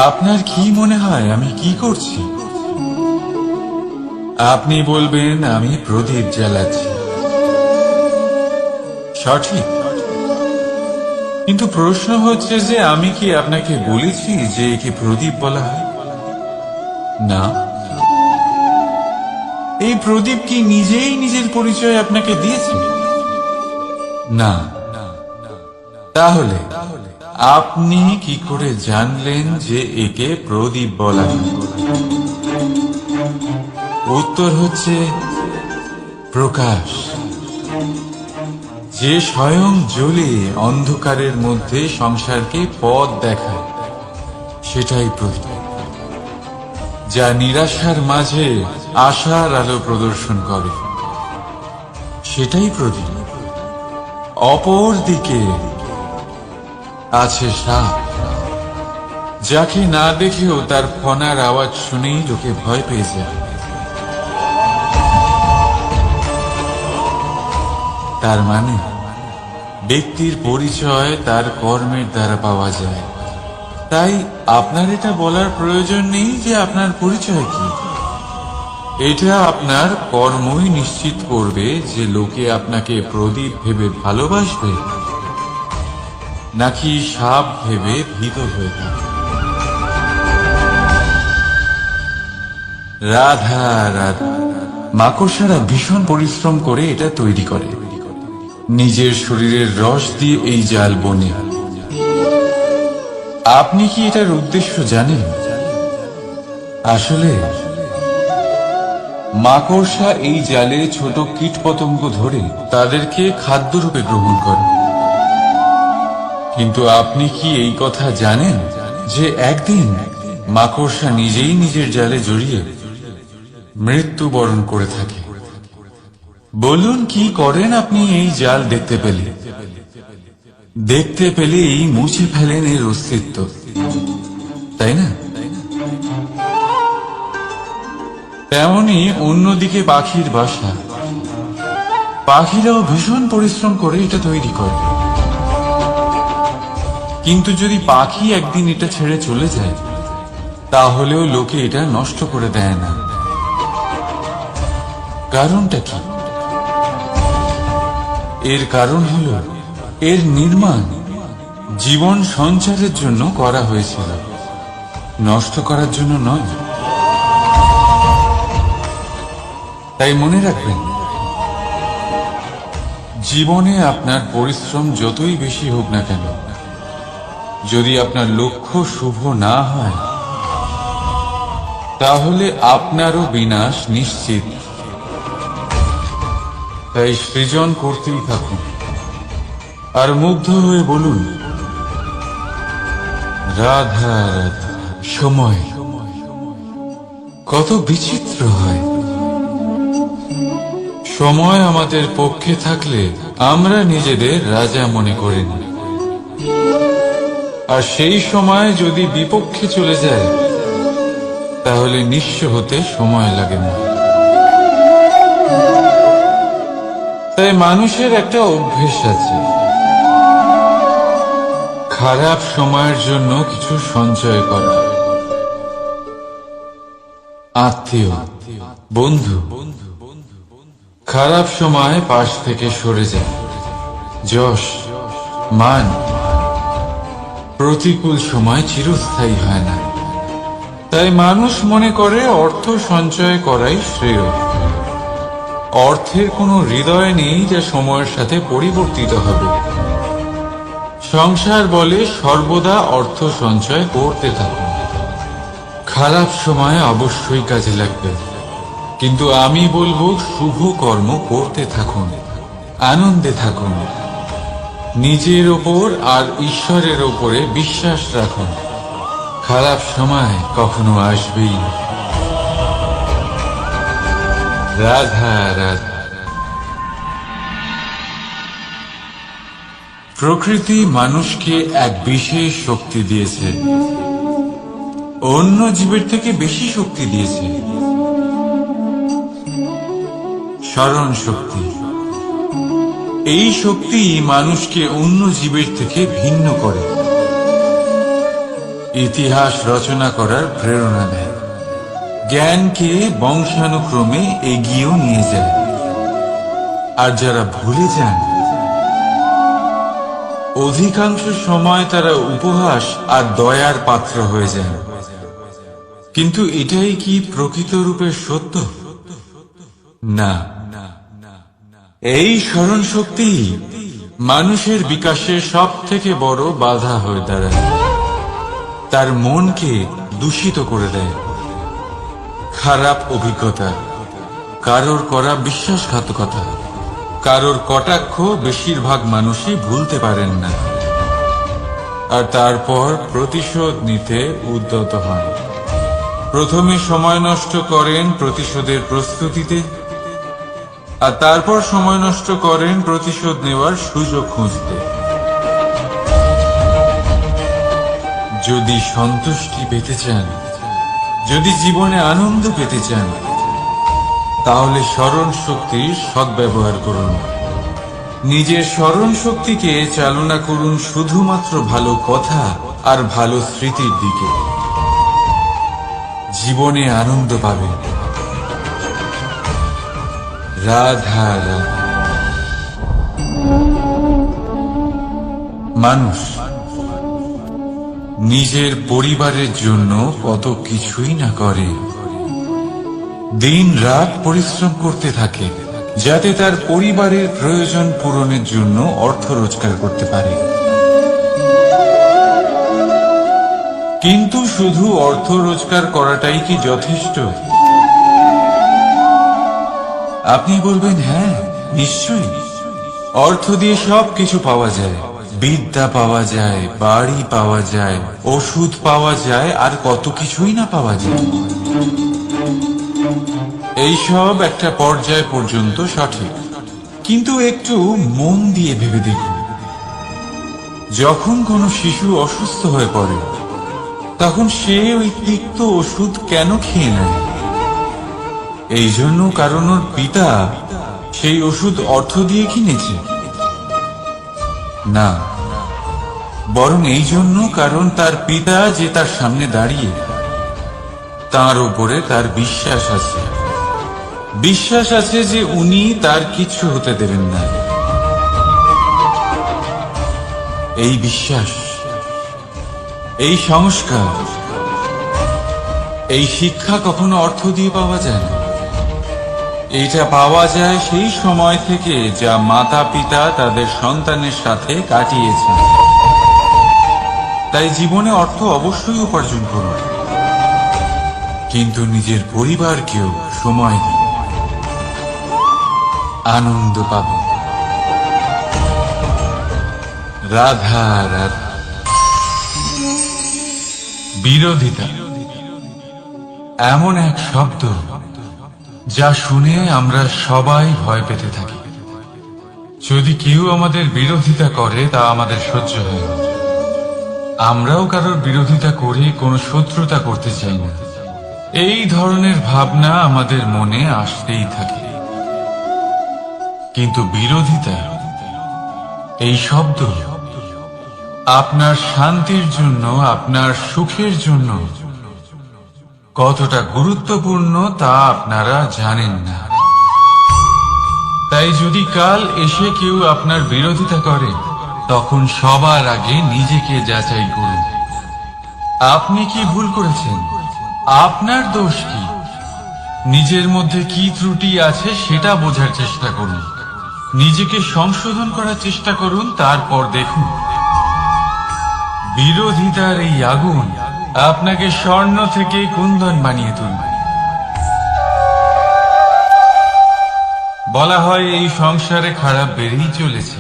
আপনার কি মনে হয় আমি কি করছি? আপনি বলবেন আমি প্রদীপ জ্বালাচ্ছি। সঠিক, কিন্তু প্রশ্ন হচ্ছে যে আমি কি আপনাকে বলেছি যে একে প্রদীপ বলা হয়? না। এই প্রদীপ কি নিজেই নিজের পরিচয় আপনাকে দিয়েছে? না। তাহলে আপনি কি করে জানলেন যে একে প্রদীপ বলা হয়? উত্তর হচ্ছে প্রকাশ। যে স্বয়ং জ্বলে অন্ধকারের মধ্যে সংসারকে পথ দেখায়, সেটাই প্রদীপ। যা নিরাশার মাঝে আশার আলো প্রদর্শন করে, সেটাই প্রদীপ। অপর দিকে আছে সাপ, যাকে না দেখেও তার ফনার আওয়াজ শুনেই লোকে ভয় পেয়ে যায়। তার মানে ব্যক্তির পরিচয় তার কর্মের দ্বারা পাওয়া যায়। তাই আপনার এটা বলার প্রয়োজন নেই যে আপনার পরিচয় কি। এটা আপনার কর্মই নিশ্চিত করবে যে লোকে আপনাকে প্রদীপ ভেবে ভালোবাসবে নাকি সাপ ভেবে ভীত হয়ে থাকে। রাধা রাধা। মাকড়সারা ভীষণ পরিশ্রম করে এটা তৈরি করে, নিজের শরীরের রস দিয়ে এই জাল বনে। আপনি কি এটার উদ্দেশ্য জানেন? আসলে মাকড়সা এই জালে ছোট কীটপতঙ্গ ধরে তাদেরকে খাদ্যরূপে গ্রহণ করে। কিন্তু আপনি কি এই কথা জানেন যে একদিন মাকড়সা নিজেই নিজের জালে জড়িয়ে মৃত্যুবরণ করে থাকে? বলুন কি করেন আপনি এই জাল দেখতে পেলে? দেখতে পেলেই মুছে ফেলেন এর অস্তিত্ব, তাই না? তেমনি অন্যদিকে পাখির বাসা। পাখিরাও ভীষণ পরিশ্রম করে এটা তৈরি করে, কিন্তু যদি পাখি একদিন এটা ছেড়ে চলে যায়, তাহলেও লোকে এটা নষ্ট করে দেয় না। কারণটা কি? এর কারণ হলো এর নির্মাণ জীবন সঞ্চারের জন্য করা হয়েছিল, নষ্ট করার জন্য নয়। তাই মনে রাখবেন, জীবনে আপনার পরিশ্রম যতই বেশি হোক না কেন, যদি আপনার লক্ষ্য শুভ না হয়, তাহলে আপনারও বিনাশ নিশ্চিত। তাই সৃজন করতেই থাকুন আর মুগ্ধ হয়ে বলুন রাধা রাধা। সময় কত বিচিত্র হয়। সময় আমাদের পক্ষে থাকলে আমরা নিজেদের রাজা মনে করি না, আর সেই সময় যদি বিপক্ষে চলে যায়, তাহলে নিঃস্ব হতে সময় লাগে না। তাই মানুষের একটা অভ্যেস আছে, খারাপ সময়ের জন্য কিছু সঞ্চয় করা। আত্মীয়, বন্ধু খারাপ সময় পাশ থেকে সরে যায়। যশ, মান প্রতিকূল সময় চিরস্থায়ী হয় না। তাই মানুষ মনে করে অর্থ সঞ্চয় করাই শ্রেয়। অর্থের কোনো হৃদয় নেই যা সময়ের সাথে পরিবর্তিত হবে। সংসার বলে সর্বদা অর্থ সঞ্চয় করতে থাকুন। খারাপ সময় অবশ্যই কাজে লাগবে, কিন্তু আমি বলবো শুভ কর্ম করতে থাকুন, আনন্দে থাকুন, নিজের ওপর আর ঈশ্বরের ওপরে বিশ্বাস রাখুন। খারাপ সময় কখনো আসবেই না। রাধা রাধা। প্রকৃতি মানুষকে এক বিশেষ শক্তি দিয়েছে, অন্য জীবের থেকে বেশি শক্তি দিয়েছে। স্মরণ শক্তি। এই শক্তি মানুষকে অন্য জীবের থেকে ভিন্ন করে, ইতিহাস রচনা করার প্রেরণা দেয়, জ্ঞানকে বংশানুক্রমে এগিয়েও নিয়ে যায়। আর যারা ভুলে যান, অধিকাংশ সময় তারা উপহাস আর দয়ার পাত্র হয়ে যান। কিন্তু এটাই কি প্রকৃত রূপে সত্য? না। এই স্মরণ শক্তি মানুষের বিকাশের সব থেকে বড় বাধা হয়ে দাঁড়ায়। তার মনকে দূষিত করে দেয়। খারাপ অভিজ্ঞতা, কারোর করা বিশ্বাসঘাতকতা, কারোর কটাক্ষ বেশিরভাগ মানুষই ভুলতে পারেন না, আর তারপর প্রতিশোধ নিতে উদ্যত হন। প্রথমে সময় নষ্ট করেন প্রতিশোধের প্রস্তুতিতে, আর তারপর সময় নষ্ট করেন প্রতিশোধ নেওয়ার সুযোগ খুঁজতে। যদি সন্তুষ্টি পেতে চান, যদি জীবনে আনন্দ পেতে চান, তাহলে স্মরণ শক্তির সদ্ব্যবহার করুন। নিজের স্মরণ শক্তিকে চালনা করুন শুধুমাত্র ভালো কথা আর ভালো স্মৃতির দিকে। জীবনে আনন্দ পাবেন। রাধা রাধা। মানুষ নিজের পরিবারের জন্য কত কিছুই না করে, দিন রাত পরিশ্রম করতে থাকে যাতে তার পরিবারের প্রয়োজন পূরণের জন্য অর্থ রোজগার করতে পারে। কিন্তু শুধু অর্থ রোজগার করাটাই কি যথেষ্ট? আপনি বলবেন, হ্যাঁ নিশ্চয়ই, অর্থ দিয়ে সব কিছু পাওয়া যায়, বিদ্যা পাওয়া যায়, বাড়ি পাওয়া যায়, ওষুধ পাওয়া যায়, আর কত কিছুই না পাওয়া যায়। এইসব একটা পর্যায় পর্যন্ত সঠিক, কিন্তু একটু মন দিয়ে ভেবে দেখুন, যখন কোনো শিশু অসুস্থ হয়ে পড়ে তখন সে ওই তিক্ত ওষুধ কেন খেয়ে নেয়? এই জন্য কারণ ওর পিতা সেই ওষুধ অর্থ দিয়ে কিনেছে? না, বরং এই জন্য কারণ তার পিতা যে তার সামনে দাঁড়িয়ে, তার উপরে তার বিশ্বাস আছে। বিশ্বাস আছে যে উনি তার কিছু হতে দেবেন না। এই বিশ্বাস, এই সংস্কার, এই শিক্ষা কখনো অর্থ দিয়ে পাওয়া যায় না। এটা পাওয়া যায় সেই সময় থেকে যা মাতা পিতা তাদের সন্তানের সাথে কাটিয়েছেন। তাই জীবনে অর্থ অবশ্যই উপার্জন করুন, কিন্তু নিজের পরিবারকেও সময় দিন, আনন্দ পাবেন। রাধা রাধা। বিরোধিতা এমন এক শব্দ যা শুনে আমরা সবাই ভয় পেতে থাকি। যদি কেউ আমাদের বিরোধিতা করে তা আমাদের সহ্য হয় না। আমরাও কারোর বিরোধিতা করে কোনো শত্রুতা করতে চাই না। এই ধরনের ভাবনা আমাদের মনে আসতেই থাকে। কিন্তু বিরোধিতা, এই শব্দ আপনার শান্তির জন্য, আপনার সুখের জন্য কতটা গুরুত্বপূর্ণ তা আপনারা জানেন না। তাই যদি কাল এসে কেউ আপনার বিরোধিতা করে, তখন সবার আগে নিজেকে যাচাই করুন। আপনি কি ভুল করেছেন? আপনার দোষ কি? নিজের মধ্যে কি ত্রুটি আছে সেটা বোঝার চেষ্টা করুন। নিজেকে সংশোধন করার চেষ্টা করুন, তারপর দেখুন বিরোধিতার এই আগুন আপনাকে স্বর্ণ থেকে কুন্দন বানিয়ে তুলবে। বলা হয় এই সংসারে খারাপ বেড়েই চলেছে,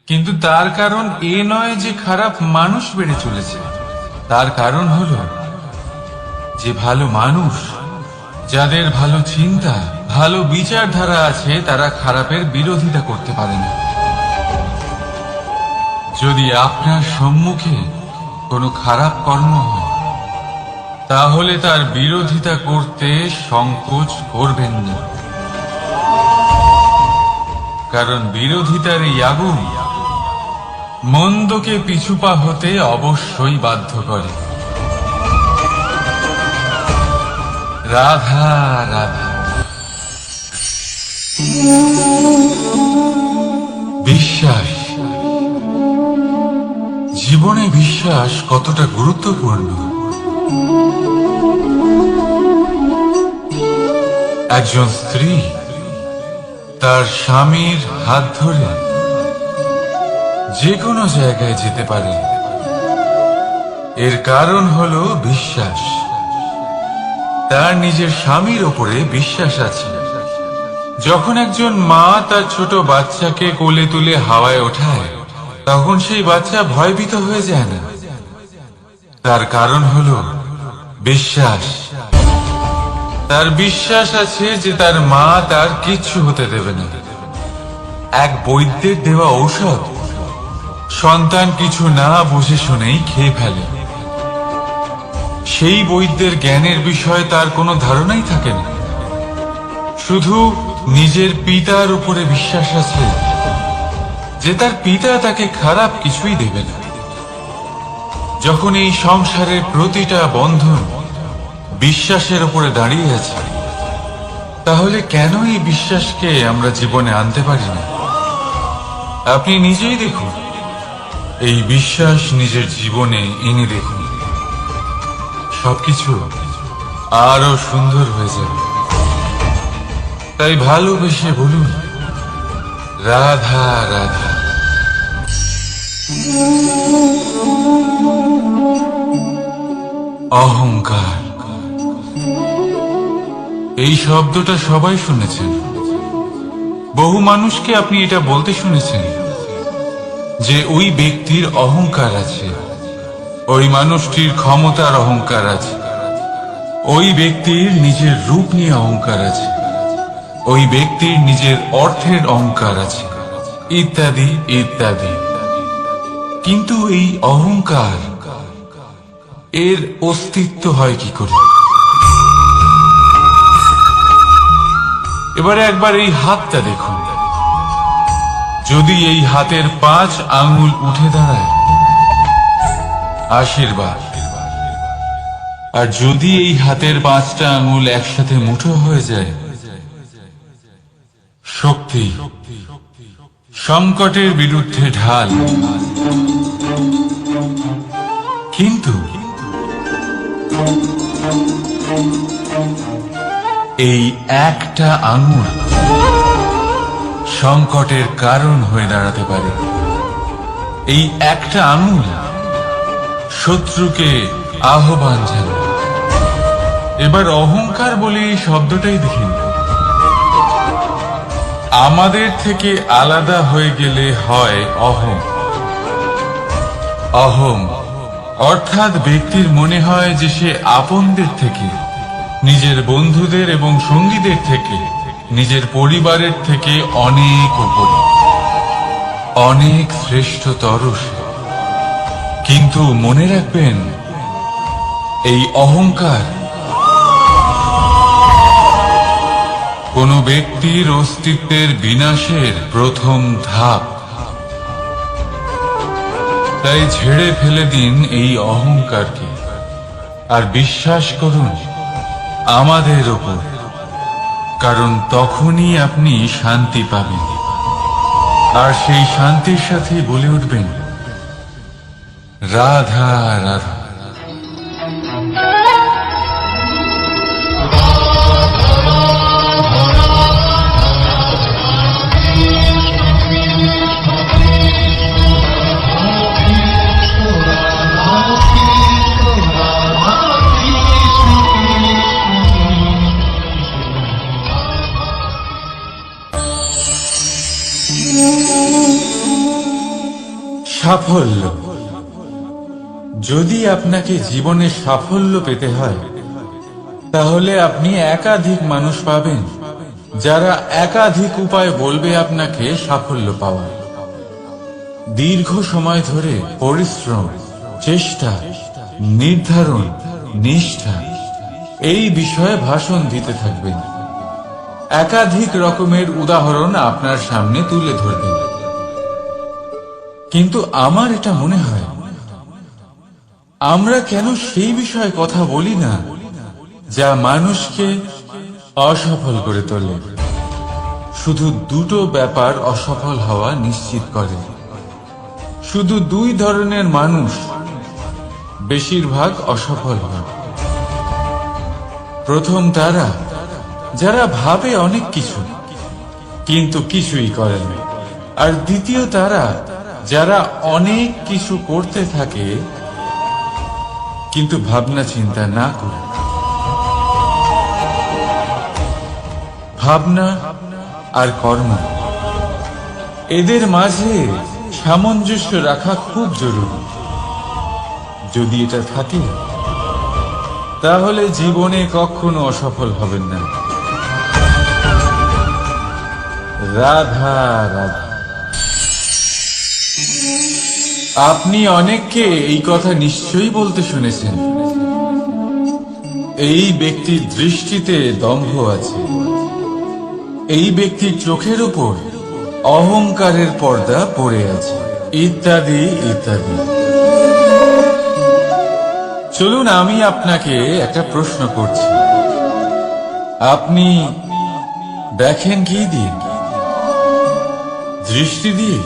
কিন্তু তার কারণ এ নয় যে খারাপ মানুষ বেড়ে চলেছে। তার কারণ হলো যে ভালো মানুষ, যাদের ভালো চিন্তা, ভালো বিচারধারা আছে, তারা খারাপের বিরোধিতা করতে পারে না। যদি আপনার সম্মুখে কোনো খারাপ কর্ম হয়, তাহলে তার বিরোধিতা করতে সংকোচ করবেন না। কারণ বিরোধিতার এই আগুন মন্দকে পিছুপা হতে অবশ্যই বাধ্য করে। রাধা রাধা। বিশ্বাস, জীবনে বিশ্বাস কতটা গুরুত্বপূর্ণ। একজন স্ত্রী তার স্বামীর হাত ধরে যে কোনো জায়গায় যেতে পারে, এর কারণ হলো বিশ্বাস। তার নিজের স্বামীর ওপরে বিশ্বাস আছে। যখন একজন মা তার ছোট বাচ্চাকে কোলে তুলে হাওয়ায় ওঠায়, তখন সেই বাচ্চা ভয়ভীত হয়ে যায় না। তার কারণ হলো বিশ্বাস। তার বিশ্বাস আছে যে তার মা তার কিচ্ছু হতে দেবে না। এক বৈদ্যের দেওয়া ঔষধ সন্তান কিছু না বুঝে শুনেই খেয়ে ফেলে। সেই বৈদ্যের জ্ঞানের বিষয়ে তার কোনো ধারণাই থাকে না, শুধু নিজের পিতার উপরে বিশ্বাস আছে যে তার পিতা তাকে খারাপ কিছুই দেবে না। যখন এই সংসারের প্রতিটা বন্ধন বিশ্বাসের উপরে দাঁড়িয়ে আছে, তাহলে কেন এই বিশ্বাসকে আমরা জীবনে আনতে পারি না? আপনি নিজেই দেখুন, এই বিশ্বাস নিজের জীবনে এনে দেখুন, সবকিছু আরো সুন্দর হয়ে যাবে। তাই ভালোবেসে বলুন, রাধা রাধা। অহংকার, এই শব্দটা সবাই শুনেছেন। বহু মানুষকে আপনি এটা বলতে শুনেছেন যে ওই ব্যক্তির অহংকার আছে, ওই মানুষটির ক্ষমতার অহংকার আছে, ওই ব্যক্তির নিজের রূপ নিয়ে অহংকার আছে, ওই ব্যক্তির নিজের অর্থের অহংকার আছে, ইত্যাদি ইত্যাদি। কিন্তু এই অহংকার, এর অস্তিত্ব হয় কি করে? এবারে একবার এই হাতটা দেখুন। যদি এই হাতের 5 আঙ্গুল উঠে দাঁড়ায়, আশীর্বাদ। আর যদি এই হাতের 5টা আঙ্গুল একসাথে মুঠো হয়ে যায়, শক্তি। সংকটের বিরুদ্ধে ঢাল। কিন্তু এই একটা আঙ্গুল সংকটের কারণ হয়ে দাঁড়াতে পারে। এই একটা আঙ্গুল শত্রুকে আহ্বান জানায়। এবার অহংকার বলে এই শব্দটাই দেখেন। আমাদের থেকে আলাদা হয়ে গেলে হয় অহং। অহং অর্থাৎ ব্যক্তির মনে হয় যে সে আপনদের থেকে, নিজের বন্ধুদের এবং সঙ্গীদের থেকে, নিজের পরিবারের থেকে অনেক উপরে, অনেক শ্রেষ্ঠতর সে। কিন্তু মনে রাখবেন, এই অহংকার কোন ব্যক্তির অস্তিত্বের বিনাশের প্রথম ধাপ। তাই ঝেড়ে ফেলে দিন এই অহংকারকে, আর বিশ্বাস করুন আমাদের ওপর, কারণ তখনই আপনি শান্তি পাবেন। আর সেই শান্তির সাথে বলে উঠবেন, রাধা রাধা। সাফল্য। যদি আপনাকে জীবনে সাফল্য পেতে হয়, তাহলে আপনি একাধিক মানুষ পাবেন যারা একাধিক উপায় বলবে আপনাকে সাফল্য পাওয়ার। দীর্ঘ সময় ধরে পরিশ্রম, চেষ্টা, নির্ধারণ, নিষ্ঠা এই বিষয়ে ভাষণ দিতে থাকবেন। একাধিক রকমের উদাহরণ আপনার সামনে তুলে ধরবেন, কিন্তু আমার এটা মনে হয় আমরা কেন সেই বিষয়ে কথা বলি না যা মানুষকে অসফল করে তোলে। শুধু দুটো ব্যাপার অসফল হওয়া নিশ্চিত করে। শুধু দুই ধরনের মানুষ বেশিরভাগ অসফল হয়। প্রথম তারা যারা ভাবে অনেক কিছু কিন্তু কিছুই করে না, আর দ্বিতীয় তারা যারা অনেক কিছু করতে থাকে কিন্তু ভাবনা চিন্তা না করে। ভাবনা আর কর্ম, এদের মাঝে সামঞ্জস্য রাখা খুব জরুরি। যদি এটা থাকে তাহলে জীবনে কখনো অসফল হবেন না। রাধা রাধা। আপনি অনেককে এই কথা নিশ্চয়ই বলতে শুনেছেন, এই ব্যক্তির দৃষ্টিতে দম্ভ আছে, এই ব্যক্তির চোখের উপর অহংকারের পর্দা পড়ে আছে, ইত্যাদি ইত্যাদি। চলুন আমি আপনাকে একটা প্রশ্ন করছি, আপনি দেখেন কি দিয়ে? দৃষ্টি দিয়ে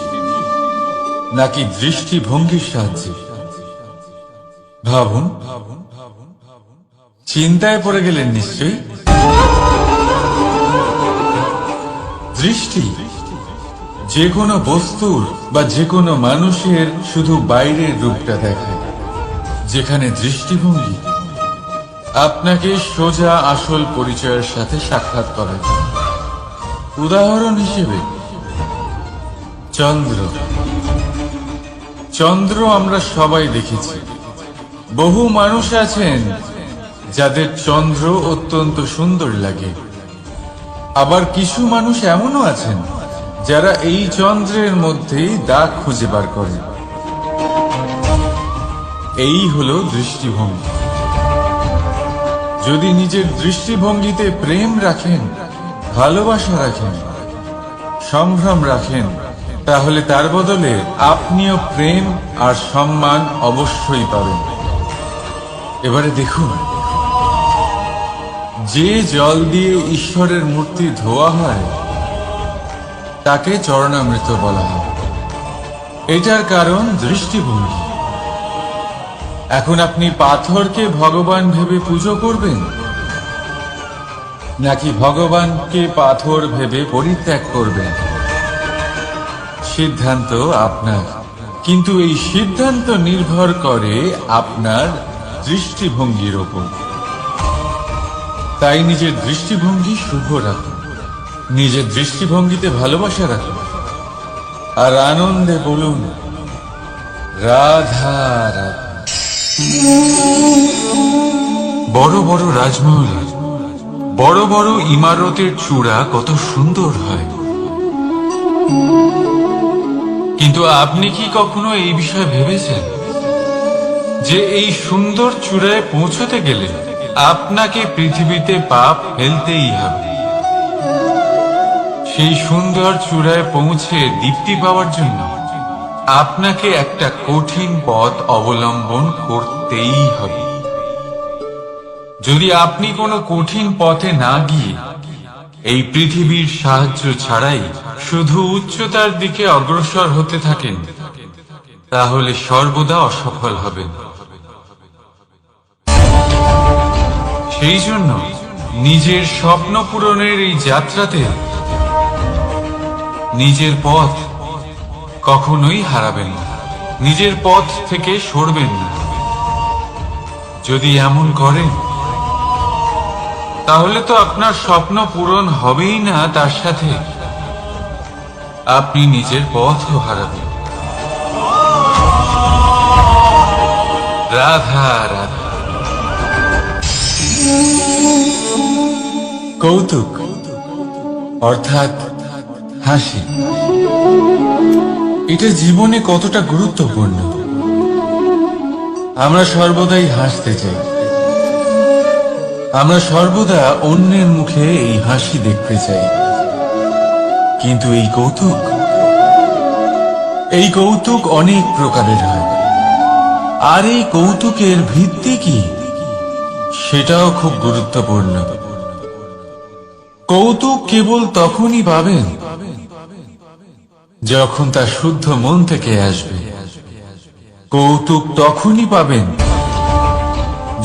নাকি দৃষ্টিভঙ্গির সাহায্যে? ভাবুন। চিন্তায় পড়ে গেলেন নিশ্চয়ই। দৃষ্টি যে কোনো বস্তুর বা যে কোনো মানুষের শুধু বাইরের রূপটা দেখায়, যেখানে দৃষ্টিভঙ্গি আপনাকে সোজা আসল পরিচয়ের সাথে সাক্ষাৎ করায়। উদাহরণ হিসেবে চন্দ্র। চন্দ্র আমরা সবাই দেখেছি। বহু মানুষ আছেন যাদের চন্দ্র অত্যন্ত সুন্দর লাগে, আবার কিছু মানুষ এমনও আছেন যারা এই চন্দ্রের মধ্যেই দাগ খুঁজে বার করেন। এই হলো দৃষ্টিভঙ্গি। যদি নিজের দৃষ্টিভঙ্গিতে প্রেম রাখেন, ভালোবাসা রাখেন, সম্ভ্রম রাখেন, তাহলে তার বদলে আপনিও প্রেম আর সম্মান অবশ্যই পাবেন। এবারে দেখুন, যে জল দিয়ে ঈশ্বরের মূর্তি ধোয়া হয় তাকে চরণামৃত বলা হয়। এটার কারণ দৃষ্টিভঙ্গি। এখন আপনি পাথরকে ভগবান ভেবে পুজো করবেন নাকি ভগবানকে পাথর ভেবে পরিত্যাগ করবেন? সিদ্ধান্ত আপনার, কিন্তু এই সিদ্ধান্ত নির্ভর করে আপনার দৃষ্টিভঙ্গির ওপর। তাই নিজের দৃষ্টিভঙ্গি শুভ রাখুন, নিজের দৃষ্টিভঙ্গিতে ভালোবাসা রাখুন, আর আনন্দে বলুন রাধা রাধা। বড় বড় রাজমহল, বড় বড় ইমারতের চূড়া কত সুন্দর হয়, কিন্তু আপনি কি কখনো এই বিষয়ে ভেবেছেন যে এই সুন্দর চূড়ায় পৌঁছতে গেলে আপনাকে পৃথিবীতে পাপ ফেলতেই হবে? সেই সুন্দর চূড়ায় পৌঁছে দীপ্তি পাওয়ার জন্য আপনাকে একটা কঠিন পথ অবলম্বন করতেই হবে। যদি আপনি কোনো কঠিন পথে না গিয়ে এই পৃথিবীর সাহায্য ছাড়াই শুধু উচ্চতার দিকে অগ্রসর হতে থাকেন, তাহলে সর্বদা অসফল হবেন। সেই জন্য নিজের স্বপ্ন পূরণের এই যাত্রাতে নিজের পথ কখনোই হারাবেন না, নিজের পথ থেকে সরবেন না। যদি এমন করেন তাহলে তো আপনার স্বপ্ন পূরণ হবেই না, তার সাথে আপনি নিজের পথও হারাবেন। রাধা রাধা। কৌতুক অর্থাৎ হাসি, এটা জীবনে কতটা গুরুত্বপূর্ণ। আমরা সর্বদাই হাসতে চাই, আমরা সর্বদা অন্যের মুখে এই হাসি দেখতে চাই, কিন্তু এই কৌতুক অনেক প্রকারের হয়। আর এই কৌতুকের ভিত্তি কি, সেটাও খুব গুরুত্বপূর্ণ। কৌতুক কেবল তখনই পাবেন যখন তা শুদ্ধ মন থেকে আসবে। কৌতুক তখনই পাবেন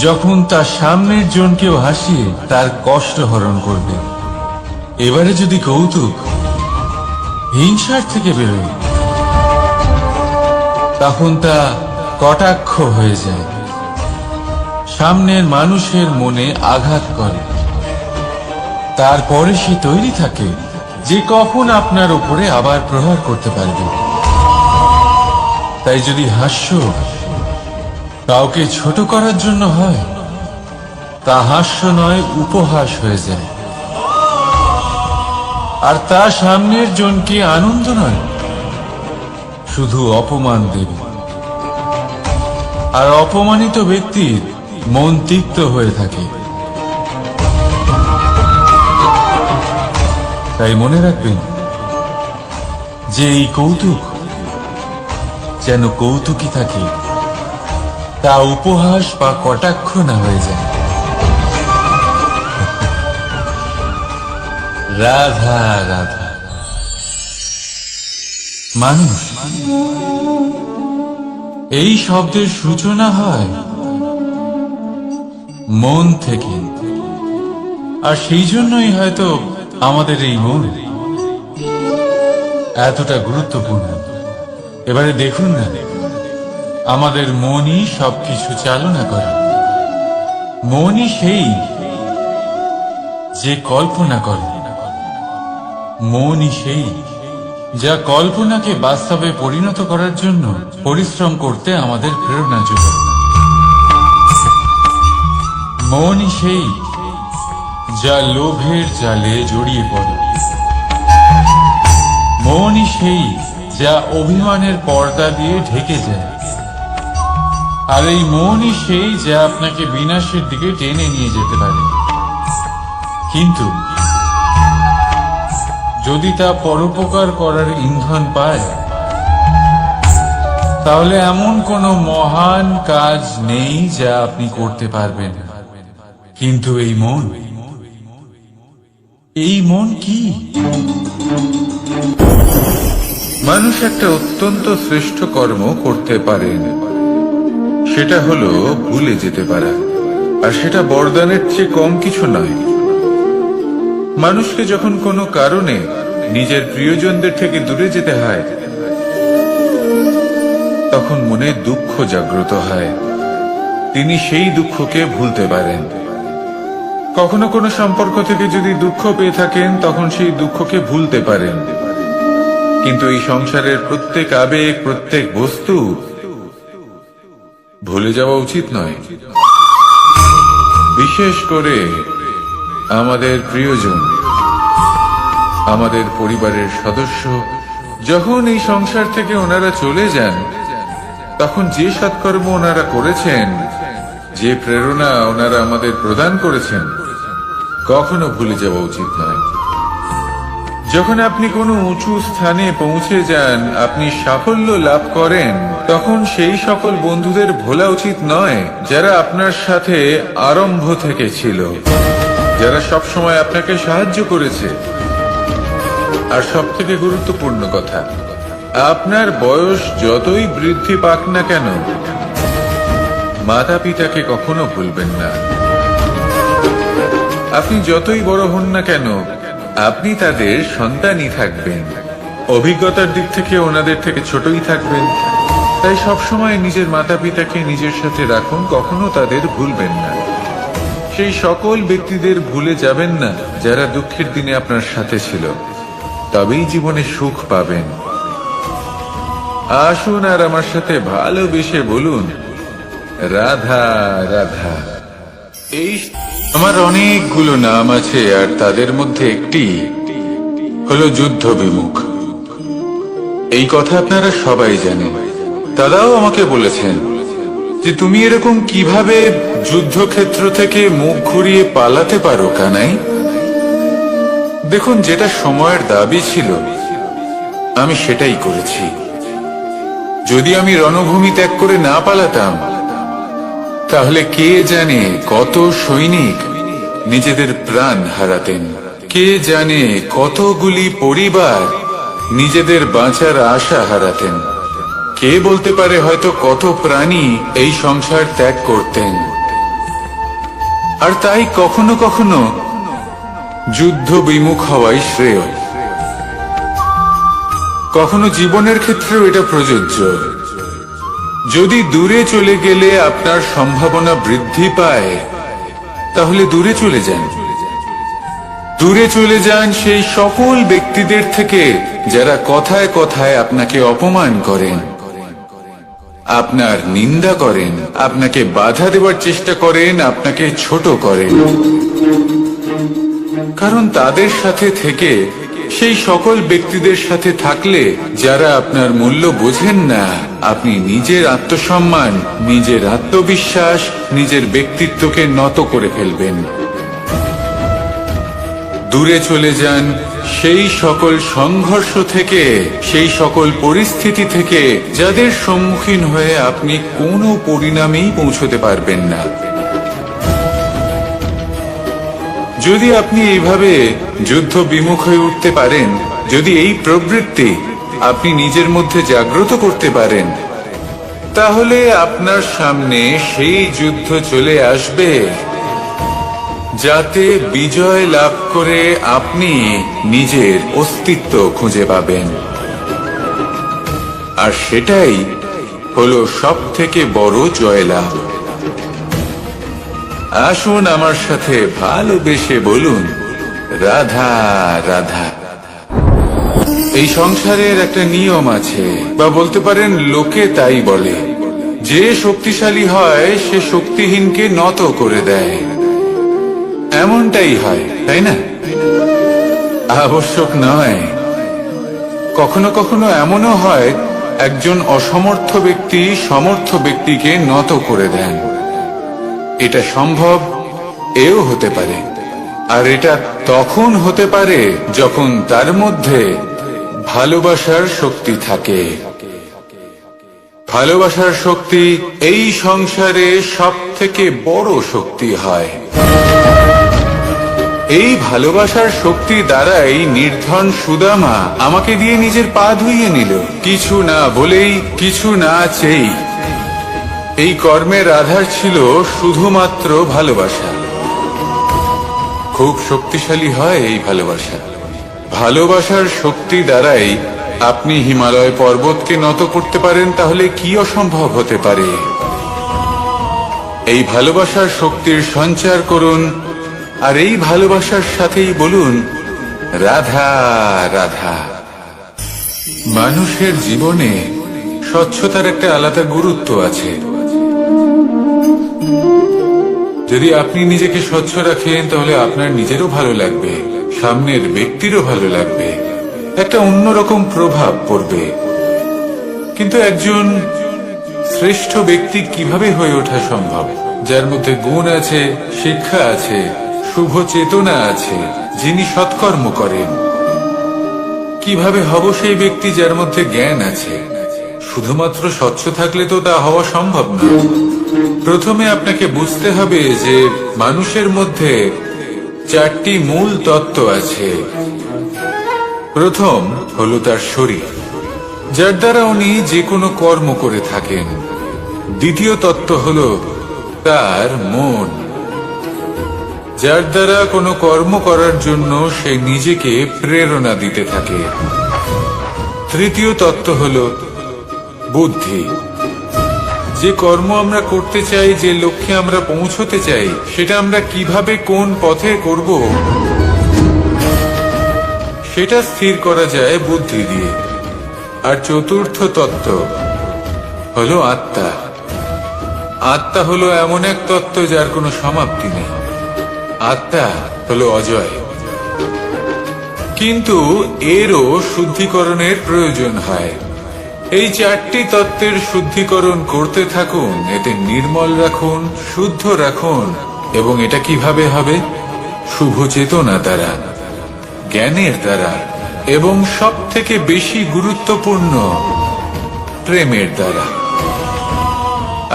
যখন তার সামনের জনকেও হাসিয়ে তার কষ্ট হরণ করবে। এবারে যদি কৌতুক হিংসার থেকে বেরোয়, তখন তা কটাক্ষ হয়ে যায়, সামনের মানুষের মনে আঘাত করে। তারপরে সে তৈরি থাকে যে কখন আপনার উপরে আবার প্রহার করতে পারবে। তাই যদি হাস্য কাউকে ছোট করার জন্য হয়, তা হাস্য নয়, উপহাস হয়ে যায়। আর তা সামনের জনকে আনন্দ নয়, শুধু অপমান দেবে। আর অপমানিত ব্যক্তির মন তিক্ত হয়ে থাকে। তাই মনে রাখবেন যে এই কৌতুক যেন কৌতুকই থাকে, তা উপহাস বা কটাক্ষ না হয়ে যায়। রাধা রাধা। মানুষ এই শব্দের সূচনা হয় মন থেকে, আর সেই জন্যই হয়তো আমাদের এই মন এতটা গুরুত্বপূর্ণ। এবারে দেখুন না, আমাদের মনই সবকিছু চালনা করে। মনই সেই যে কল্পনা করে, মনই সেই যা কল্পনাকে বাস্তবে পরিণত করার জন্য পরিশ্রম করতে আমাদের প্রেরণা যোগায়। মনই সেই যা লোভের জালে জড়িয়ে পড়ে। মনই সেই যা অভিমানের পর্দা দিয়ে ঢেকে যায়। আর এই মনই সেই যা আপনাকে বিনাশের দিকে টেনে নিয়ে যেতে পারে। কিন্তু যদি তা পরোপকার করার ইন্ধন পায়, তাহলে এমন কোনো মহান কাজ নেই যা আপনি করতে পারবেন। কিন্তু এই মন কি? মানুষ একটা অত্যন্ত শ্রেষ্ঠ কর্ম করতে পারেন, সেটা হলো ভুলে যেতে পারা। আর সেটা বরদানের চেয়ে কম কিছু নয়। মানুষকে যখন কোনো কারণে নিজের প্রিয়জনদের থেকে দূরে যেতে হয়, তখন মনে দুঃখ জাগ্রত হয়। তিনি সেই দুঃখকে ভুলতে পারেন। কখনো কোনো সম্পর্ক থেকে যদি দুঃখ পেয়ে থাকেন, তখন সেই দুঃখকে ভুলতে পারেন। কিন্তু এই সংসারের প্রত্যেক আবেগ, প্রত্যেক বস্তু ভুলে যাওয়া উচিত নয়। বিশেষ করে আমাদের প্রিয়জন, আমাদের পরিবারের সদস্য যখন এই সংসার থেকে ওনারা চলে যান, তখন যে সৎকর্ম ওনারা করেছেন, যে প্রেরণা ওনারা আমাদের প্রদান করেছেন, কখনো ভুলে যাওয়া উচিত নয়। যখন আপনি কোনো উঁচু স্থানে পৌঁছে যান, আপনি সাফল্য লাভ করেন, তখন সেই সকল বন্ধুদের ভোলা উচিত নয় যারা আপনার সাথে আরম্ভ থেকে ছিল, যারা সবসময় আপনাকে সাহায্য করেছে। আর সবথেকে গুরুত্বপূর্ণ কথা, আপনার বয়স যতই বৃদ্ধি পাক না কেন, মাতা পিতাকে কখনো ভুলবেন না। আপনি যতই বড় হন না কেন, আপনি তাদের সন্তানই থাকবেন। অভিজ্ঞতার দিক থেকে ওনাদের থেকে ছোটই থাকবেন। তাই সবসময় নিজের মাতা পিতাকে নিজের সাথে রাখুন, কখনো তাদের ভুলবেন না। সেই সকল ব্যক্তিদের ভুলে যাবেন না যারা দুঃখের দিনে আপনার সাথে ছিল, তবেই জীবনে সুখ পাবেন। আসুন আর আমার সাথে ভালোবেসে বলুন, রাধা রাধা। আমার অনেকগুলো নাম আছে, আর তাদের মধ্যে একটি হলো যুদ্ধ বিমুখ। এই কথা আপনারা সবাই জানেন। দাদাও আমাকে বলেছেন যে তুমি এরকম কিভাবে যুদ্ধক্ষেত্র থেকে মুখ ঘুরিয়ে পালাতে পারো কানাই। দেখুন, যেটা সময়ের দাবি ছিল আমি সেটাই করেছি। যদি আমি রণভূমি ত্যাগ করে না পালাতাম, তাহলে কে জানে কত সৈনিক নিজেদের প্রাণ হারাতেন, কে জানে কতগুলি পরিবার নিজেদের বাঁচার আশা হারাতেন, কে বলতে পারে হয়তো কত প্রাণী এই সংসার ত্যাগ করতেন। আর তাই কখনো কখনো যুদ্ধ বিমুখ হওয়াই শ্রেয়। কখনো জীবনের ক্ষেত্রেও এটা প্রযোজ্য। যদি দূরে চলে গেলে আপনার সম্ভাবনা বৃদ্ধি পায়, তাহলে দূরে চলে যান। দূরে চলে যান সেই সকল ব্যক্তিদের থেকে যারা কথায় কথায় আপনাকে অপমান করেন, আপনার নিন্দা করেন, আপনাকে বাধা দেওয়ার চেষ্টা করেন, আপনাকে ছোট করেন। কারণ তাদের সাথে থেকে, সেই সকল ব্যক্তিদের সাথে থাকলে যারা আপনার মূল্য বোঝেন না, আপনি নিজের আত্মসম্মান, নিজের আত্মবিশ্বাস, নিজের ব্যক্তিত্বকে নত করে ফেলবেন। দূরে চলে যান সেই সকল সংঘর্ষ থেকে, সেই সকল পরিস্থিতি থেকে যাদের সম্মুখীন হয়ে আপনি কোনো পরিণামেই পৌঁছতে পারবেন না। যদি আপনি এইভাবে যুদ্ধ বিমুখ হয়ে উঠতে পারেন, যদি এই প্রবৃত্তি আপনি নিজের মধ্যে জাগ্রত করতে পারেন, তাহলে আপনার সামনে সেই যুদ্ধ চলে আসবে যাতে বিজয় লাভ করে আপনি নিজের অস্তিত্ব খুঁজে পাবেন। আর সেটাই হলো সবথেকে বড় জয়লাভ। আসুন আমার সাথে ভালোবেসে বলুন, রাধা রাধা। এই সংসারের একটা নিয়ম আছে, বা বলতে পারেন লোকে তাই বলে, যে শক্তিশালী হয় সে শক্তিহীনকে নত করে দেয়। এমনটাই হয়, তাই না? আবশ্যক নয়। কখনো কখনো এমনও হয় একজন অসমর্থ ব্যক্তি সমর্থ ব্যক্তিকে নত করে দেন। এটা সম্ভব, এও হতে পারে। আর এটা তখন হতে পারে যখন তার মধ্যে ভালোবাসার শক্তি থাকে। ভালোবাসার শক্তি এই সংসারে সবথেকে বড় শক্তি হয়। এই ভালোবাসার শক্তি দ্বারাই নির্ধন সুদামা আমাকে দিয়ে নিজের পা ধুইয়ে নিল, কিছু না বলেই, কিছু না চেয়েই। এই কর্মের আধার ছিল শুধুমাত্র ভালোবাসা। খুব শক্তিশালী হয় এই ভালোবাসা। ভালোবাসার শক্তি দ্বারাই আপনি হিমালয় পর্বতকে নত করতে পারেন, তাহলে কি অসম্ভব হতে পারে? এই ভালোবাসার শক্তির সঞ্চার করুন, আর এই ভালোবাসার সাথেই বলুন, রাধা রাধা। মানুষের জীবনে স্বচ্ছতার একটা আলাদা গুরুত্ব আছে। যদি আপনি নিজেকে স্বচ্ছ রাখেন, তাহলে আপনার নিজেরও ভালো লাগবে, সামনের ব্যক্তিরও ভালো লাগবে, একটা অন্যরকম প্রভাব পড়বে। কিন্তু একজন শ্রেষ্ঠ ব্যক্তি কিভাবে হয়ে ওঠা সম্ভব? যার মধ্যে গুণ আছে, শিক্ষা আছে, শুভ চেতনা আছে, যিনি সৎকর্ম করেন। কিভাবে হব সেই ব্যক্তি যার মধ্যে জ্ঞান আছে? শুধুমাত্র স্বচ্ছ থাকলে তো তা হওয়া সম্ভব না। প্রথমে আপনাকে বুঝতে হবে যে মানুষের মধ্যে চারটি মূল তত্ত্ব আছে। প্রথম হলো তার শরীর, যার দ্বারা উনি যে কোনো কর্ম করে থাকেন। দ্বিতীয় তত্ত্ব হলো তার মন, যার দ্বারা কোনো কর্ম করার জন্য সে নিজেকে প্রেরণা দিতে থাকে। তৃতীয় তত্ত্ব হলো বুদ্ধি, যে কর্ম আমরা করতে চাই, যে লক্ষ্যে আমরা পৌঁছতে চাই, সেটা আমরা কিভাবে কোন পথে করব সেটা স্থির করা যায় বুদ্ধি দিয়ে। আর চতুর্থ তত্ত্ব হলো আত্মা। আত্মা হলো এমন এক তত্ত্ব যার কোনো সমাপ্তি নেই। আত্মা হলো অজয়। কিন্তু এরও শুদ্ধিকরণের প্রয়োজন হয়। এই চারটি তত্ত্বের শুদ্ধিকরণ করতে থাকুন, এতে নির্মল রাখুন, শুদ্ধ রাখুন। এবং এটা কিভাবে হবে? শুভ চেতনা দ্বারা, জ্ঞানের দ্বারা, এবং সব থেকে বেশি গুরুত্বপূর্ণ প্রেমের দ্বারা।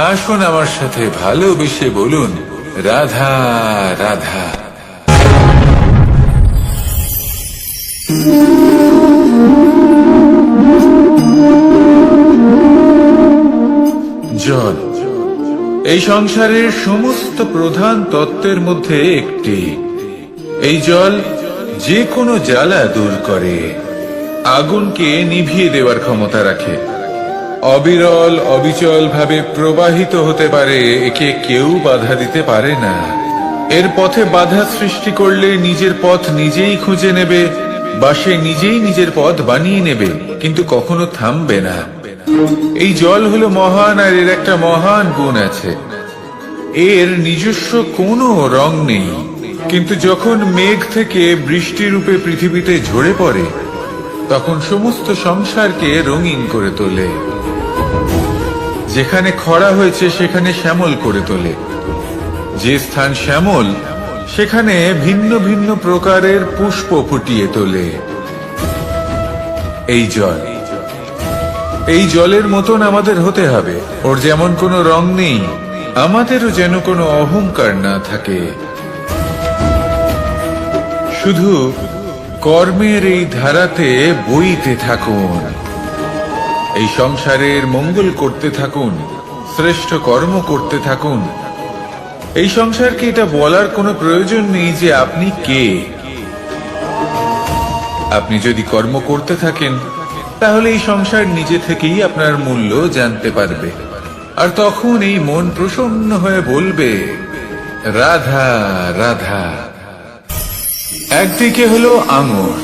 আসুন আমার সাথে ভালোবেসে বলুন, রাধা রাধা। জল এই সংসারের সমস্ত প্রধান তত্ত্বের মধ্যে একটি। এই জল যে কোনো জ্বালা দূর করে, আগুনকে নিভিয়ে দেওয়ার ক্ষমতা রাখে, অবিরল অবিচল ভাবে প্রবাহিত হতে পারে, একে কেউ বাধা দিতে পারে না। এর পথে বাধা সৃষ্টি করলে নিজের পথ নিজেই খুঁজে নেবে, বা সে নিজেই নিজের পথ বানিয়ে নেবে, কিন্তু কখনো থামবে না। এই জল হলো মহান, আর এর একটা মহান গুণ আছে, এর নিজস্ব কোনো রং নেই। কিন্তু যখন মেঘ থেকে বৃষ্টি রূপে পৃথিবীতে ঝরে পড়ে, তখন সমস্ত সংসারকে রঙিন করে তোলে। যেখানে খরা হয়েছে সেখানে শ্যামল করে তোলে, যে স্থান শ্যামল সেখানে ভিন্ন ভিন্ন প্রকারের পুষ্প ফুটিয়ে তোলে। এই জল, এই জলের মতন আমাদের হতে হবে। ওর যেমন কোনো রং নেই, আমাদেরও যেন কোনো অহংকার না থাকে। শুধু কর্মের এই ধারাতে বইতে থাকুন, এই সংসারের মঙ্গল করতে থাকুন, শ্রেষ্ঠ কর্ম করতে থাকুন। এই সংসারকে এটা বলার কোনো প্রয়োজন নেই যে আপনি কে। আপনি যদি কর্ম করতে থাকেন, তাহলে এই সংসার নিজে থেকেই আপনার মূল্য জানতে পারবে। আর তখন এই মন প্রসন্ন হয়ে বলবে, রাধা রাধা। একদিকে হলো আঙুর,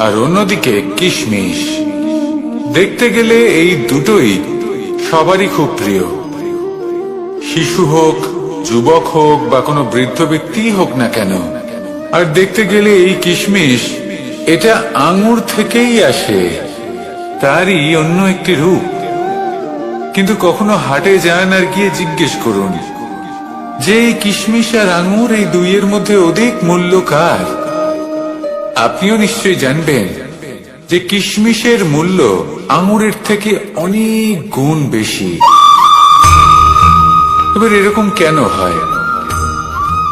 আর অন্যদিকে কিশমিশ। দেখতে গেলে এই দুটোই সবারই খুব প্রিয়। শিশু হোক, যুবক হোক, বা কোনো বৃদ্ধ ব্যক্তি হোক না কেন। আর দেখতে গেলে এই কিশমিশ, এটা আঙুর থেকেই আসে, তারই অন্য একটি রূপ। কিন্তু কখনো হাটে যান আর গিয়ে জিজ্ঞেস করুন যে এই কিশমিশ আর আঙুর, এই দুইয়ের মধ্যে অধিক মূল্য কার? আপনিও নিশ্চয়ই জানবেন যে কিশমিশের মূল্য আঙুরের থেকে অনেক গুণ বেশি। এবার এরকম কেন হয়?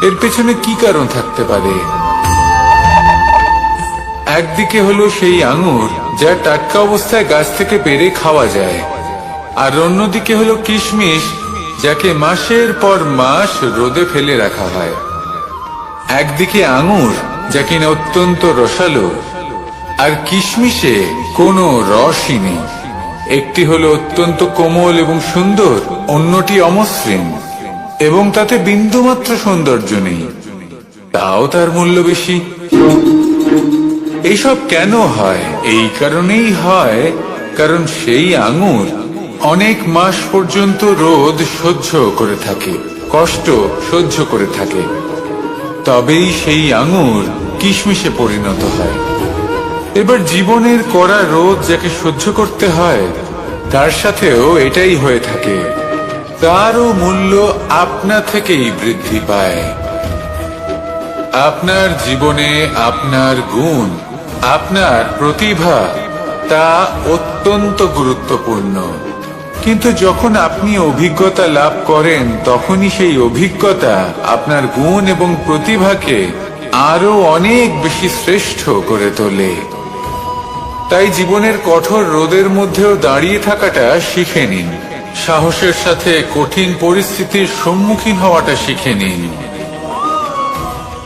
এর পেছনে কি কারণ থাকতে পারে? একদিকে হলো সেই আঙুর যা টাটকা অবস্থায় গাছ থেকে পেড়ে খাওয়া যায়, আর অন্যদিকে হলো কিশমিশ যাকে মাসের পর মাস রোদে ফেলে রাখা হয়। একদিকে আঙুর যা কিনা অত্যন্ত রসালো, আর কিশমিশে কোনো রসই নেই। একটি হলো অত্যন্ত কোমল এবং সুন্দর, অন্যটি অমসৃণ এবং তাতে বিন্দুমাত্র সৌন্দর্য নেই, তাও তার মূল্য বেশি। এইসব কেন হয়? এই কারণেই হয় কারণ সেই আঙুর অনেক মাস পর্যন্ত রোদ সহ্য করে থাকে, কষ্ট সহ্য করে থাকে, তবেই সেই আঙুর কিশমিশে পরিণত হয়। এবার জীবনের কড়া রোদ যাকে সহ্য করতে হয়, তার সাথেও এটাই হয়ে থাকে। তারও মূল্য আপনা থেকেই বৃদ্ধি পায়। আপনার জীবনে আপনার গুণ, আপনার প্রতিভা, তা অত্যন্ত গুরুত্বপূর্ণ। কিন্তু যখন আপনি অভিজ্ঞতা লাভ করেন, তখনই সেই অভিজ্ঞতা আপনার গুণ এবং প্রতিভাকে আরো অনেক বেশি শ্রেষ্ঠ করে তোলে। তাই জীবনের কঠোর রোদের মধ্যেও দাঁড়িয়ে থাকাটা শিখে নিন, সাহসের সাথে কঠিন পরিস্থিতির সম্মুখীন হওয়াটা শিখে নিন।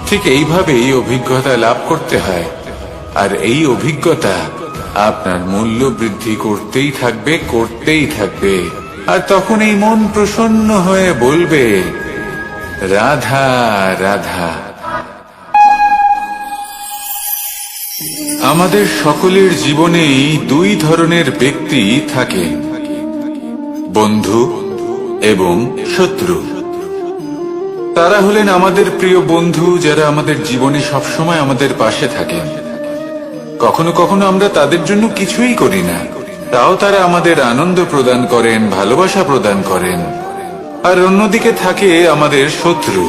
ঠিক এইভাবেই অভিজ্ঞতা লাভ করতে হয়, আর এই অভিজ্ঞতা আপনার মূল্য বৃদ্ধি করতেই থাকবে, করতেই থাকবে। আর তখন এই মন প্রসন্ন হয়ে বলবে, রাধা রাধা। আমাদের সকলের জীবনেই দুই ধরনের ব্যক্তি থাকে, বন্ধু এবং শত্রু। তারা হলেন আমাদের প্রিয় বন্ধু, যারা আমাদের জীবনে সবসময় আমাদের পাশে থাকেন। কখনো কখনো আমরা তাদের জন্য কিছুই করি না, তাও তারা আমাদের আনন্দ প্রদান করেন, ভালোবাসা প্রদান করেন। আর অন্যদিকে থাকে আমাদের শত্রু।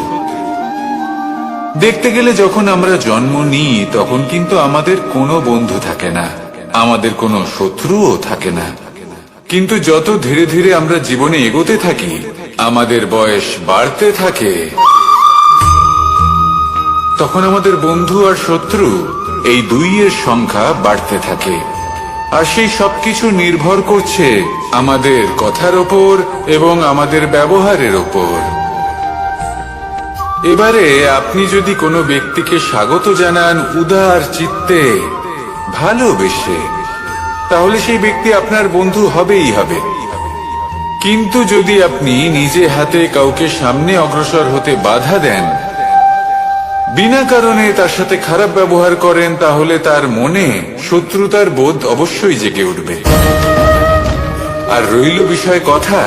দেখতে গেলে যখন আমরা জন্ম নিই তখন কিন্তু আমাদের কোনো বন্ধু থাকে না, আমাদের কোনো শত্রুও থাকে না। কিন্তু যত ধীরে ধীরে আমরা জীবনে এগোতে থাকি, আমাদের বয়স বাড়তে থাকে, তখন আমাদের বন্ধু আর শত্রু এই দুইয়ের সংখ্যা বাড়তে থাকে। আর সেই সবকিছু নির্ভর করছে আমাদের কথার ওপর এবং আমাদের ব্যবহারের ওপর। এবারে আপনি যদি কোনো ব্যক্তিকে স্বাগত জানান উদার চিত্তে, ভালোবেসে, তাহলে সেই ব্যক্তি আপনার বন্ধু হবেই হবে। কিন্তু যদি আপনি নিজে হাতে কাউকে সামনে অগ্রসর হতে বাধা দেন, বিনা কারণে তার সাথে খারাপ ব্যবহার করেন, তাহলে তার মনে শত্রুতার বোধ অবশ্যই জেগে উঠবে। আর রইল বিষয় কথা,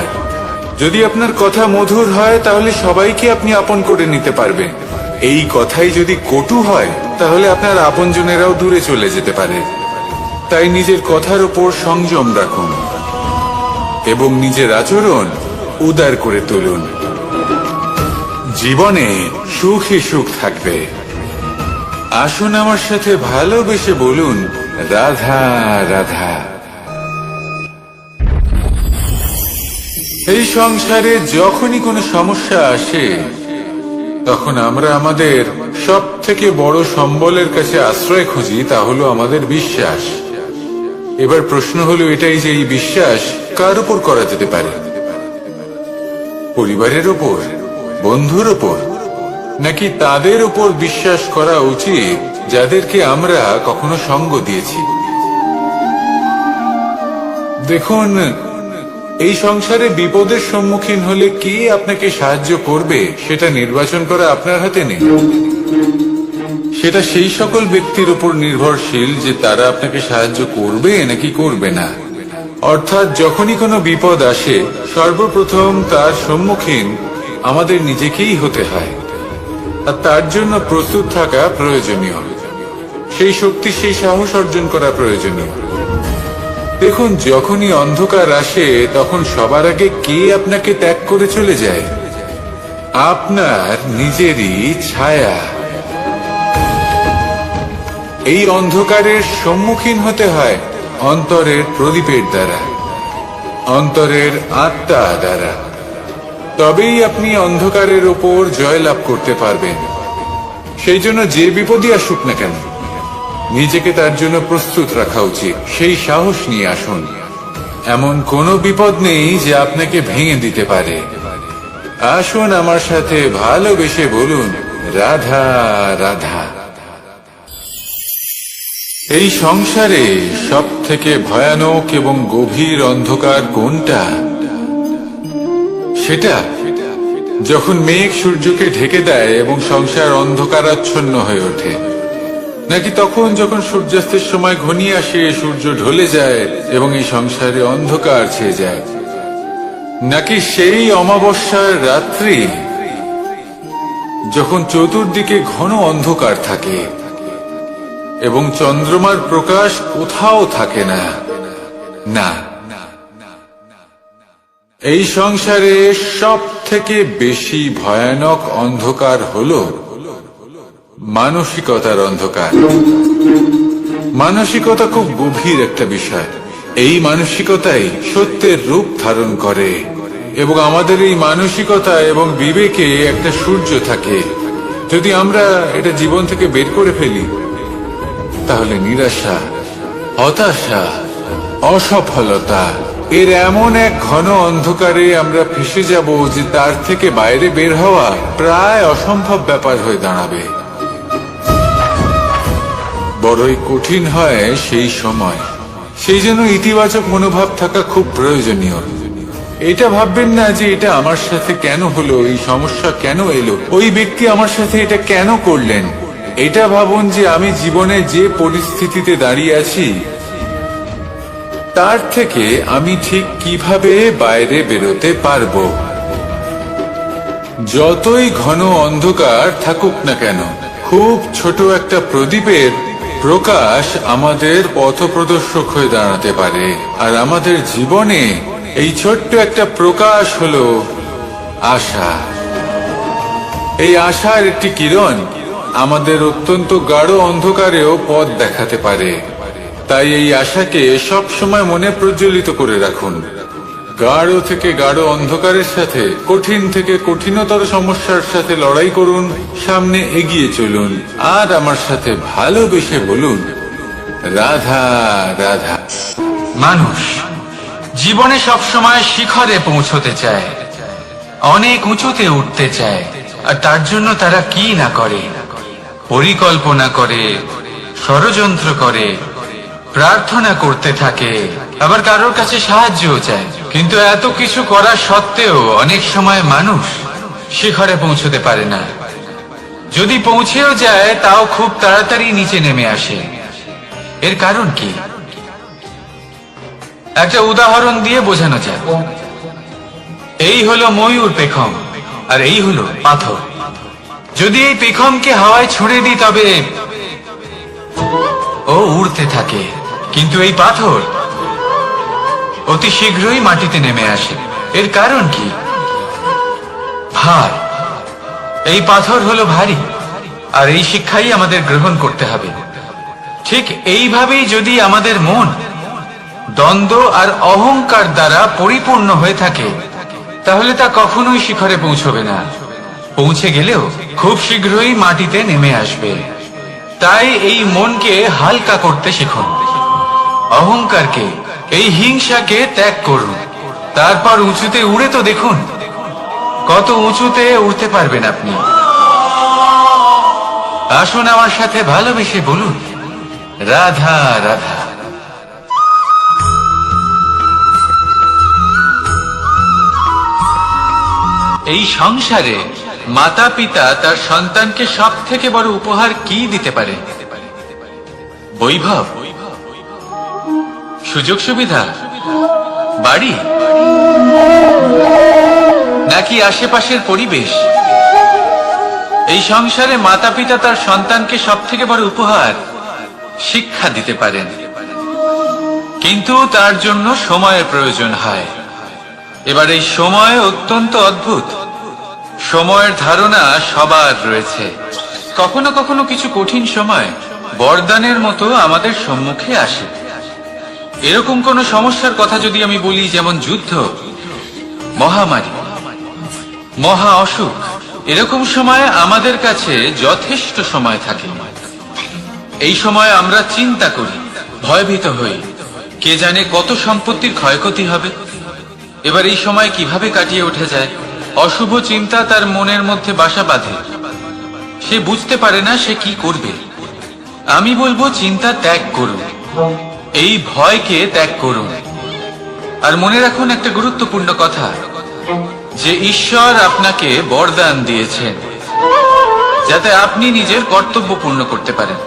যদি আপনার কথা মধুর হয় তাহলে সবাইকে আপনি আপন করে নিতে পারবেন। এই কথাই যদি কটু হয় তাহলে আপনার আপনজনেরাও দূরে চলে যেতে পারে। তাই নিজের কথার উপর সংযম রাখুন এবং নিজের আচরণ উদার করে তুলুন। জীবনে সুখী সুখ থাকবে। আসুন আমার সাথে ভালোবেসে বলুন, রাধা রাধা। এই সংসারে যখনই কোনো সমস্যা আসে, তখন আমরা আমাদের সব থেকে বড় সম্বলের কাছে আশ্রয় খুঁজি, তা হলো আমাদের বিশ্বাস। এবার প্রশ্ন হলো এটাই যে এই বিশ্বাস কার উপর করা যেতে পারে? পরিবারের উপর, বন্ধুর উপর, নাকি তাদের উপর বিশ্বাস করা উচিত যাদেরকে আমরা কখনো সঙ্গ দিয়েছি? দেখুন, এই সংসারে বিপদের সম্মুখীন হলে কে আপনাকে সাহায্য করবে সেটা নির্বাচন করা আপনার হাতে নেই। সেটা সেই সকল ব্যক্তির উপর নির্ভরশীল যে তারা আপনাকে সাহায্য করবে নাকি করবে না। অর্থাৎ যখনই কোনো বিপদ আসে, সর্বপ্রথম তার সম্মুখীন আমাদের নিজেকেই হতে হয়। আর তার জন্য প্রস্তুত থাকা প্রয়োজনীয়, সেই শক্তি, সেই সাহস অর্জন করা প্রয়োজনীয়। দেখুন, যখনই অন্ধকার আসে তখন সবার আগে কে আপনাকে ত্যাগ করে চলে যায়? আপনার নিজেরই ছায়া। এই অন্ধকারের সম্মুখীন হতে হয় অন্তরের প্রদীপের দ্বারা, অন্তরের আত্মা দ্বারা। তবেই আপনি অন্ধকারের উপর জয়লাভ করতে পারবেন। সেই জন্য যে বিপদই আসুক না কেন, নিজেকে তার জন্য প্রস্তুত রাখা উচিত। সেই সাহস নিয়ে আসুন। এমন কোনো বিপদ নেই যে আপনাকে ভেঙে দিতে পারে। আসুন আমার সাথে ভালোবেসে বলুন, রাধা রাধা। এই সংসারে সব থেকে ভয়ানক এবং গভীর অন্ধকার কোনটা? সেটা যখন মেঘ সূর্যকে ঢেকে দেয় এবং সংসার অন্ধকারাচ্ছন্ন হয়ে ওঠে, নাকি তখন যখন সূর্যাস্তের সময় ঘনিয়ে আসে, সূর্য ঢলে যায় এবং এই সংসারে অন্ধকার ছেয়ে যায়, নাকি সেই অমাবস্যার রাত্রি যখন চতুর্দিকে ঘন অন্ধকার থাকে এবং চন্দ্রমার প্রকাশ কোথাও থাকে না? না, এই সংসারে সব থেকে বেশি ভয়ানক অন্ধকার হলো মানসিকতার অন্ধকার। মানসিকতা খুব গভীর একটা বিষয়। এই মানসিকতাই সত্যের রূপ ধারণ করে এবং আমাদের এই মানসিকতা এবং বিবেকে একটা সূর্য থাকে। যদি আমরা এটা জীবন থেকে বের করে ফেলি, তাহলে নিরাশা, হতাশা, অসফলতা এর এমন এক ঘন অন্ধকারে আমরা ফেসে যাব যে তার থেকে বাইরে বের হওয়া প্রায় অসম্ভব ব্যাপার হয়ে দাঁড়াবে। বড়ই কঠিন হয় সেই সময়। সেই জন্য ইতিবাচক মনোভাব থাকা খুব প্রয়োজনীয়। এটা ভাববেন না যে এটা আমার সাথে কেন হলো, এই সমস্যা কেন এলো, ওই ব্যক্তি আমার সাথে এটা কেন করলেন। এটা ভাবুন যে আমি জীবনে যে পরিস্থিতিতে দাঁড়িয়ে আছি তার থেকে আমি ঠিক কিভাবে বাইরে বেরোতে পারবো। যতই ঘন অন্ধকার থাকুক না কেন, খুব ছোট একটা প্রদীপের প্রকাশ আমাদের পথপ্রদর্শক হয়ে দাঁড়াতে পারে, আর আমাদের জীবনে এই ছোট্ট একটা প্রকাশ হলো আশা। এই আশার একটি কিরণ আমাদের অত্যন্ত গাঢ় অন্ধকারেও পথ দেখাতে পারে। তাই এই আশাকে সব সময় মনে প্রজ্বলিত করে রাখুন। গাঢ় থেকে গাঢ় অন্ধকারের সাথে, কঠিন থেকে কঠিনতর সমস্যার সাথে লড়াই করুন, সামনে এগিয়ে চলুন, আর আমার সাথে ভালোবেসে বলুন, রাধা রাধা। মানুষ জীবনে সবসময় শিখরে পৌঁছতে চায়, অনেক উঁচুতে উঠতে চায়, আর তার জন্য তারা কি না করে, পরিকল্পনা করে, ষড়যন্ত্র করে, প্রার্থনা করতে থাকে, আবার কারোর কাছে সাহায্যও চায়। কিন্তু এত কিছু করা সত্ত্বেও অনেক সময় মানুষ শিখরে পৌঁছতে পারে না। যদি পৌঁছেও যায় তাও খুব তাড়াতাড়ি নিচে নেমে আসে। এর কারণ কি? একটা উদাহরণ দিয়ে বোঝানো যায়। এই হলো ময়ূর পেখম, আর এই হলো পাথর। যদি এই পেখমকে হাওয়ায় ছুঁড়ে দিই তবে ও উড়তে থাকে, কিন্তু এই পাথর অতি শীঘ্রই মাটিতে নেমে আসে। এর কারণ কি? ভার। এই পাথর হলো ভারী, আর এই শিক্ষাই আমাদের গ্রহণ করতে হবে। ঠিক এইভাবেই যদি আমাদের মন দ্বন্দ্ব আর অহংকার দ্বারা পরিপূর্ণ হয়ে থাকে, তাহলে তা কখনোই শিখরে পৌঁছবে না। পৌঁছে গেলেও খুব শীঘ্রই মাটিতে নেমে আসবে। তাই এই মনকে হালকা করতে শিখুন, অহংকারকে, এই হিংসাকে ত্যাগ করুন। তারপর উঁচুতে উড়ে তো দেখুন কত উঁচুতে উঠতে পারবেন আপনি। আসুন আমার সাথে ভালোবেসে বলুন, রাধা রাধা। এই সংসারে মাতা পিতা তার সন্তানকে সব থেকে বড় উপহার কি দিতে পারে? বৈভব, সুযোগ সুবিধা, বাড়ি, নাকি আশেপাশের পরিবেশ? এই সংসারে মাতা পিতা তার সন্তানকে সব থেকে বড় উপহার শিক্ষা দিতে পারেন, কিন্তু তার জন্য সময়ের প্রয়োজন হয়। এবার এই সময় অত্যন্ত অদ্ভুত। সময়ের ধারণা সবার রয়েছে। কখনো কখনো কিছু কঠিন সময় বরদানের মতো আমাদের সম্মুখে আসে। এরকম কোন সমস্যার কথা যদি আমি বলি, যেমন যুদ্ধ, মহামারী, মহা অসুখ, এরকম সময় আমাদের কাছে যথেষ্ট সময় থাকে। এই সময় আমরা চিন্তা করি, ভয়ভীত হই, কে জানে কত সম্পত্তির ক্ষয়ক্ষতি হবে। এবার এই সময় কিভাবে কাটিয়ে ওঠা যায়? অশুভ চিন্তা তার মনের মধ্যে বাসা বাঁধে। সে বুঝতে পারে না সে কি করবে। আমি বলবো, চিন্তা ত্যাগ করুন, এই ভয়কে ত্যাগ করুন। আর মনে রাখুন একটা গুরুত্বপূর্ণ কথা, যে ঈশ্বর আপনাকে বরদান দিয়েছেন যাতে আপনি নিজের কর্তব্য পূর্ণ করতে পারেন।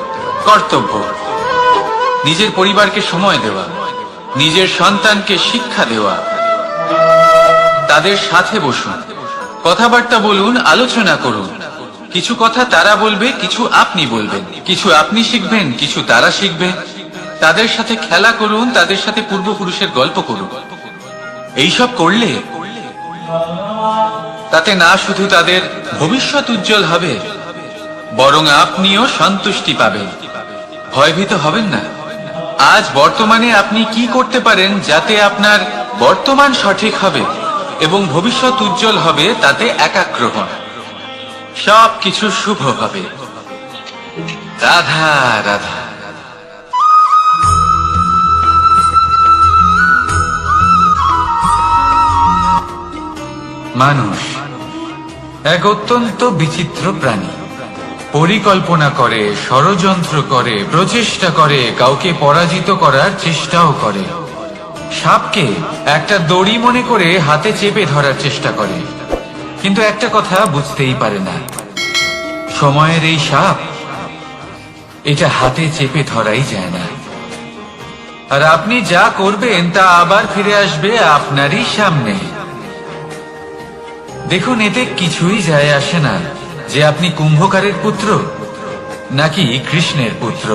কর্তব্য, নিজের পরিবারকে সময় দেওয়া, নিজের সন্তানকে শিক্ষা দেওয়া, তাদের সাথে বসুন, কথাবার্তা বলুন, আলোচনা করুন। কিছু কথা তারা বলবে, কিছু আপনি বলবেন, কিছু আপনি শিখবেন, কিছু তারা শিখবে। তাদের সাথে খেলা করুন, তাদের সাথে পূর্বপুরুষের গল্প করুন। এইসব করলে তাতে না শুধু তাদের ভবিষ্যৎ উজ্জ্বল হবে, বরং আপনিও সন্তুষ্টি পাবেন। ভয়ভীত হবেন না। আজ বর্তমানে আপনি কি করতে পারেন যাতে আপনার বর্তমান সঠিক হবে এবং ভবিষ্যৎ উজ্জ্বল হবে, তাতে একাগ্র হন। সবকিছু শুভ হবে। রাধা রাধা। মানুষ এক অত্যন্ত বিচিত্র প্রাণী। পরিকল্পনা করে, ষড়যন্ত্র করে, প্রচেষ্টা করে, কাউকে পরাজিত করার চেষ্টাও করে। সাপকে একটা দড়ি মনে করে হাতে চেপে ধরার চেষ্টা করে, কিন্তু একটা কথা বুঝতেই পারে না, সময়ের এই সাপ, এটা হাতে চেপে ধরাই যায় না। আর আপনি যা করবেন তা আবার ফিরে আসবে আপনারই সামনে। দেখুন, এতে কিছুই যায় আসে না যে আপনি কুম্ভকারের পুত্র নাকি কৃষ্ণের পুত্র।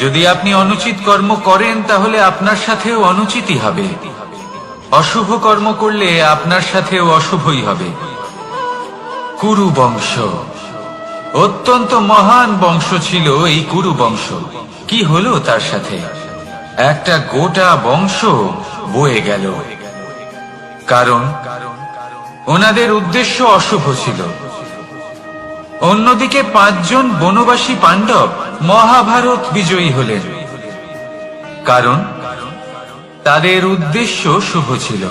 যদি আপনি অনুচিত কর্ম করেন তাহলে আপনার সাথেও অনুচিতই হবে, অশুভ কর্ম করলে আপনার সাথেও অশুভই হবে। কুরু বংশ অত্যন্ত মহান বংশ ছিল এই কুরু বংশ। কি হলো তার সাথে? একটা গোটা বংশ বয়ে গেল, কারণ ওনাদের উদ্দেশ্য অশুভ ছিল। অন্যদিকে 5 জন বনবাসী পাণ্ডব মহাভারত বিজয়ী হলেন, কারণ তাদের উদ্দেশ্য শুভ ছিল।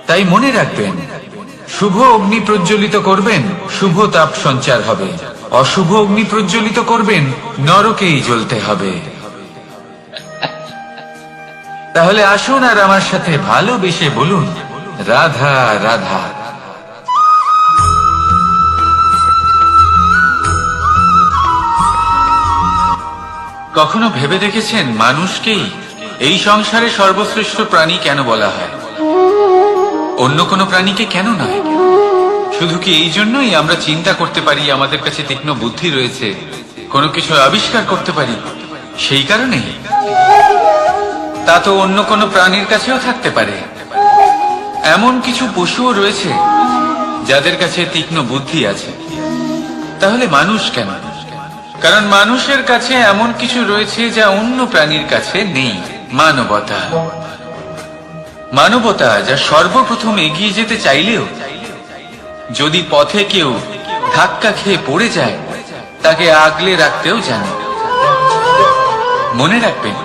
তাই মনে রাখবেন, শুভ অগ্নি প্রজ্বলিত করবেন, শুভ তাপ সঞ্চার হবে। অশুভ অগ্নি প্রজ্বলিত করবেন, নরকেই জ্বলতে হবে। তাহলে আসুন আর আমার সাথে ভালোবেসে বলুন, রাধা রাধা। কখনো ভেবে দেখেছেন মানুষকেই এই সংসারে সর্বশ্রেষ্ঠ প্রাণী কেন বলা হয়? অন্য কোনো প্রাণীকে কেন নয়? শুধু কি এই জন্যই আমরা চিন্তা করতে পারি, আমাদের কাছে তীক্ষ্ণ বুদ্ধি রয়েছে, কোনো কিছু আবিষ্কার করতে পারি, সেই কারণেই? তা তো অন্য কোনো প্রাণীর কাছেও থাকতে পারে। এমন কিছু পশুও রয়েছে যাদের কাছে তীক্ষ্ণ বুদ্ধি আছে। তাহলে মানুষ কেন? কারণ মানুষের কাছে এমন কিছু রয়েছে যা অন্য প্রাণীর কাছে নেই। মানবতা। মানবতা যা সর্বপ্রথম এগিয়ে যেতে চাইলেও যদি পথে কেউ ধাক্কা খেয়ে পড়ে যায়, তাকে আগলে রাখতেও জানে। মনে রাখবেন,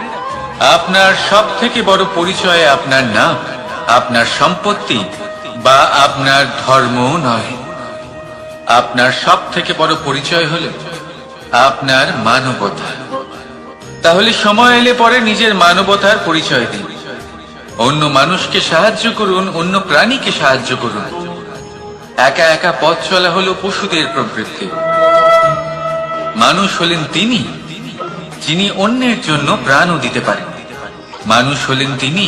আপনার সব থেকে বড় পরিচয় আপনার নাম, আপনার সম্পত্তি বা আপনার ধর্ম নয়। আপনার সব থেকে বড় পরিচয় হলো আপনার মানবতা। তাহলে সময় এলে পরে নিজের মানবতার পরিচয় দিন। অন্য মানুষকে সাহায্য করুন, অন্য প্রাণীকে সাহায্য করুন। একা একা পথ চলা হলো পশুদের প্রবৃত্তি। মানুষ হলেন তিনি যিনি অন্যের জন্য প্রাণও দিতে পারেন। মানুষ হলেন তিনি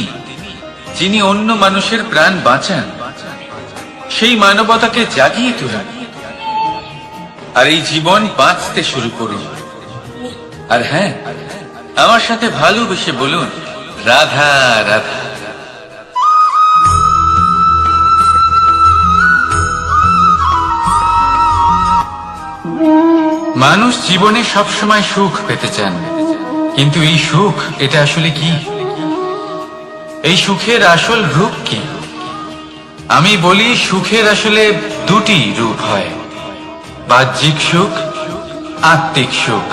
যিনি অন্য মানুষের প্রাণ বাঁচান। সেই মানবতাকে জাগিয়ে তুলুন আর এই জীবন বাঁচতে শুরু করুন। আর হ্যাঁ, আমার সাথে ভালোবেসে বলুন, রাধা রাধা। মানুষ জীবনে সবসময় সুখ পেতে চান, কিন্তু এই সুখ এটা আসলে কি? এই সুখের আসল রূপ কি? আমি বলি, সুখের আসলে দুটি রূপ হয়, বাহ্যিক সুখ, আত্মিক সুখ।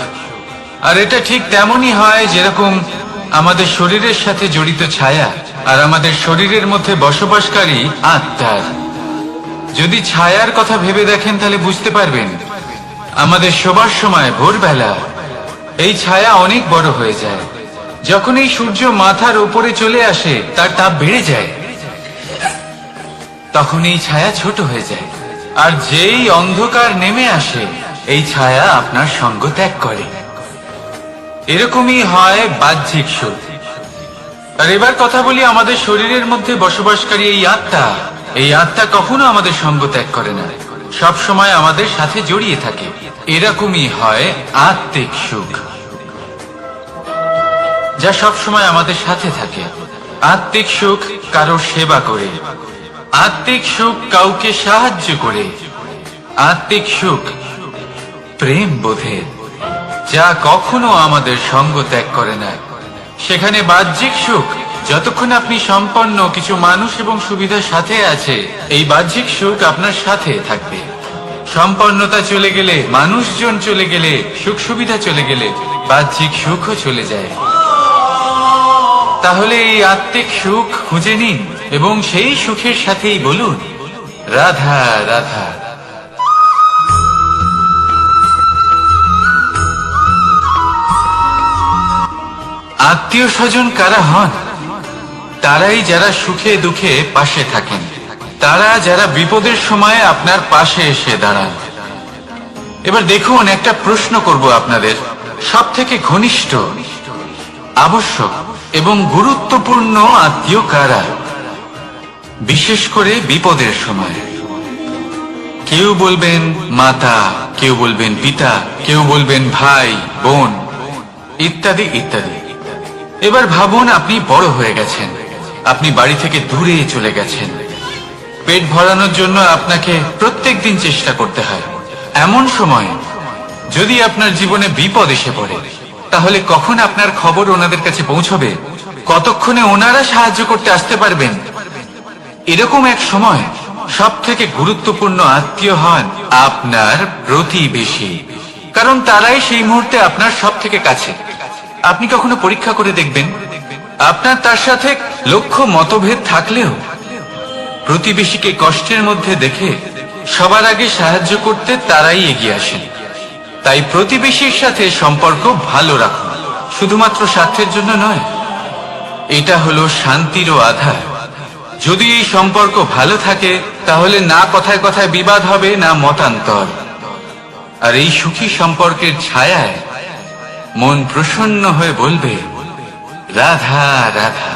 আর এটা ঠিক তেমনই হয় যেরকম আমাদের শরীরের সাথে জড়িত ছায়া আর আমাদের শরীরের মধ্যে বসবাসকারী আত্মার। যদি ছায়ার কথা ভেবে দেখেন তাহলে বুঝতে পারবেন, আমাদের শোবার সময় ভোরবেলা এই ছায়া অনেক বড় হয়ে যায়। যখন এই সূর্য মাথার উপরে চলে আসে, তার তাপ বেড়ে যায়, তখন এই ছায়া ছোট হয়ে যায়। আর যেই অন্ধকার নেমে আসে, এই ছায়া আপনার সঙ্গ ত্যাগ করে। এরকমই হয় বাহ্যিক সুখ। আর এবার কথা বলি আমাদের শরীরের মধ্যে বসবাসকারী এই আত্মা। এই আত্মা কখনো আমাদের সঙ্গ ত্যাগ করে না, সব সময় আমাদের সাথে জড়িয়ে থাকে। এরকমই হয় আত্মিক সুখ, যা সব সময় আমাদের সাথে থাকে। আত্মিক সুখ কারোর সেবা করে, আত্মিক সুখ কাউকে সাহায্য করে, আত্মিক সুখ প্রেম বোধের, যা কখনো আমাদের সঙ্গ ত্যাগ করে না। সেখানে বাহ্যিক সুখ, যতক্ষণ আপনি সম্পন্ন কিছু মানুষ এবং সুবিধার সাথে আছে, এই বাহ্যিক সুখ আপনার সাথে থাকবে। সম্পন্নতা চলে গেলে, মানুষজন চলে গেলে, সুখ সুবিধা চলে গেলে, বাহ্যিক সুখও চলে যায়। তাহলে এই আত্মিক সুখ খুঁজে নিন এবং সেই সুখের সাথেই বলুন, রাধা রাধা। আত্মীয় স্বজন কারা হন? তারাই যারা সুখে দুঃখে পাশে থাকেন, তারা যারা বিপদের সময় আপনার পাশে এসে দাঁড়ান। এবার দেখুন, একটা প্রশ্ন করব আপনাদের, সব থেকে ঘনিষ্ঠ, আবশ্যক এবং গুরুত্বপূর্ণ আত্মীয় কারা, বিশেষ করে বিপদের সময়? কেউ বলবেন মাতা, কেউ বলবেন পিতা, কেউ বলবেন ভাই বোন, ইত্যাদি ইত্যাদি। এবার ভাবুন আপনি বড় হয়ে গেছেন, আপনি বাড়ি থেকে দূরে চলে গেছেন। পেট ভরানোর জন্য আপনাকে প্রত্যেকদিন চেষ্টা করতে হয়। এমন সময় যদি আপনার জীবনে বিপদ এসে পড়ে, তাহলে কখন আপনার খবর ওনাদের কাছে পৌঁছবে? কতক্ষণে ওনারা সাহায্য করতে আসতে পারবেন? এরকম এক সময় সব থেকে গুরুত্বপূর্ণ আত্মীয় হন আপনার প্রতিবেশী, কারণ তারাই সেই মুহূর্তে আপনার সব থেকে কাছে। আপনি কখনো পরীক্ষা করে দেখবেন, আপনার তার সাথে লক্ষ্য মতভেদ থাকলেও প্রতিবেশীকে কষ্টের মধ্যে দেখে সবার আগে সাহায্য করতে তারাই এগিয়ে আসেন। তাই প্রতিবেশীর সাথে সম্পর্ক ভালো রাখুন, শুধুমাত্র স্বার্থের জন্য নয়। এটা হলো শান্তিরও আধার। যদি এই সম্পর্ক ভালো থাকে, তাহলে না কথায় কথায় বিবাদ হবে, না মতান্তর। আর এই সুখী সম্পর্কের ছায়ায় মন প্রসন্ন হয়ে বলবে, রাধা রাধা।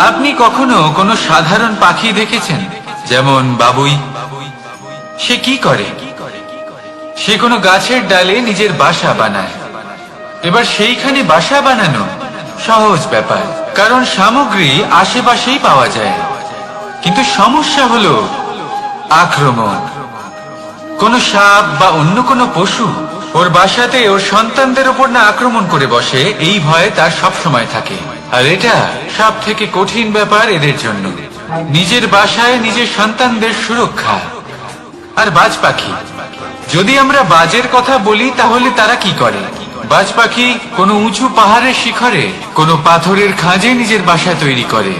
আপনি কখনো কোনো সাধারণ পাখি দেখেছেন? যেমন বাবুই। সে কি করে? সে কোনো গাছের ডালে নিজের বাসা বানায়। এবার সেইখানে বাসা বানানো সহজ ব্যাপার, কারণ সামগ্রী আশেপাশেই পাওয়া যায়। কিন্তু সমস্যা হলো আক্রমণ। কোন সাপ বা অন্য কোনো পশু ওর বাসাতে ওর সন্তানদের উপর না আক্রমণ করে বসে, এই ভয়ে তার সব সময় থাকে। আর এটা সব থেকে কঠিন ব্যাপার এদের জন্য, নিজের বাসায় নিজের সন্তানদের সুরক্ষা। আর বাজ পাখি, যদি আমরা বাজের কথা বলি, তাহলে তারা কি করে? বাজ পাখি কোনো উঁচু পাহাড়ের শিখরে, কোনো পাথরের খাঁজে নিজের বাসা তৈরি করে।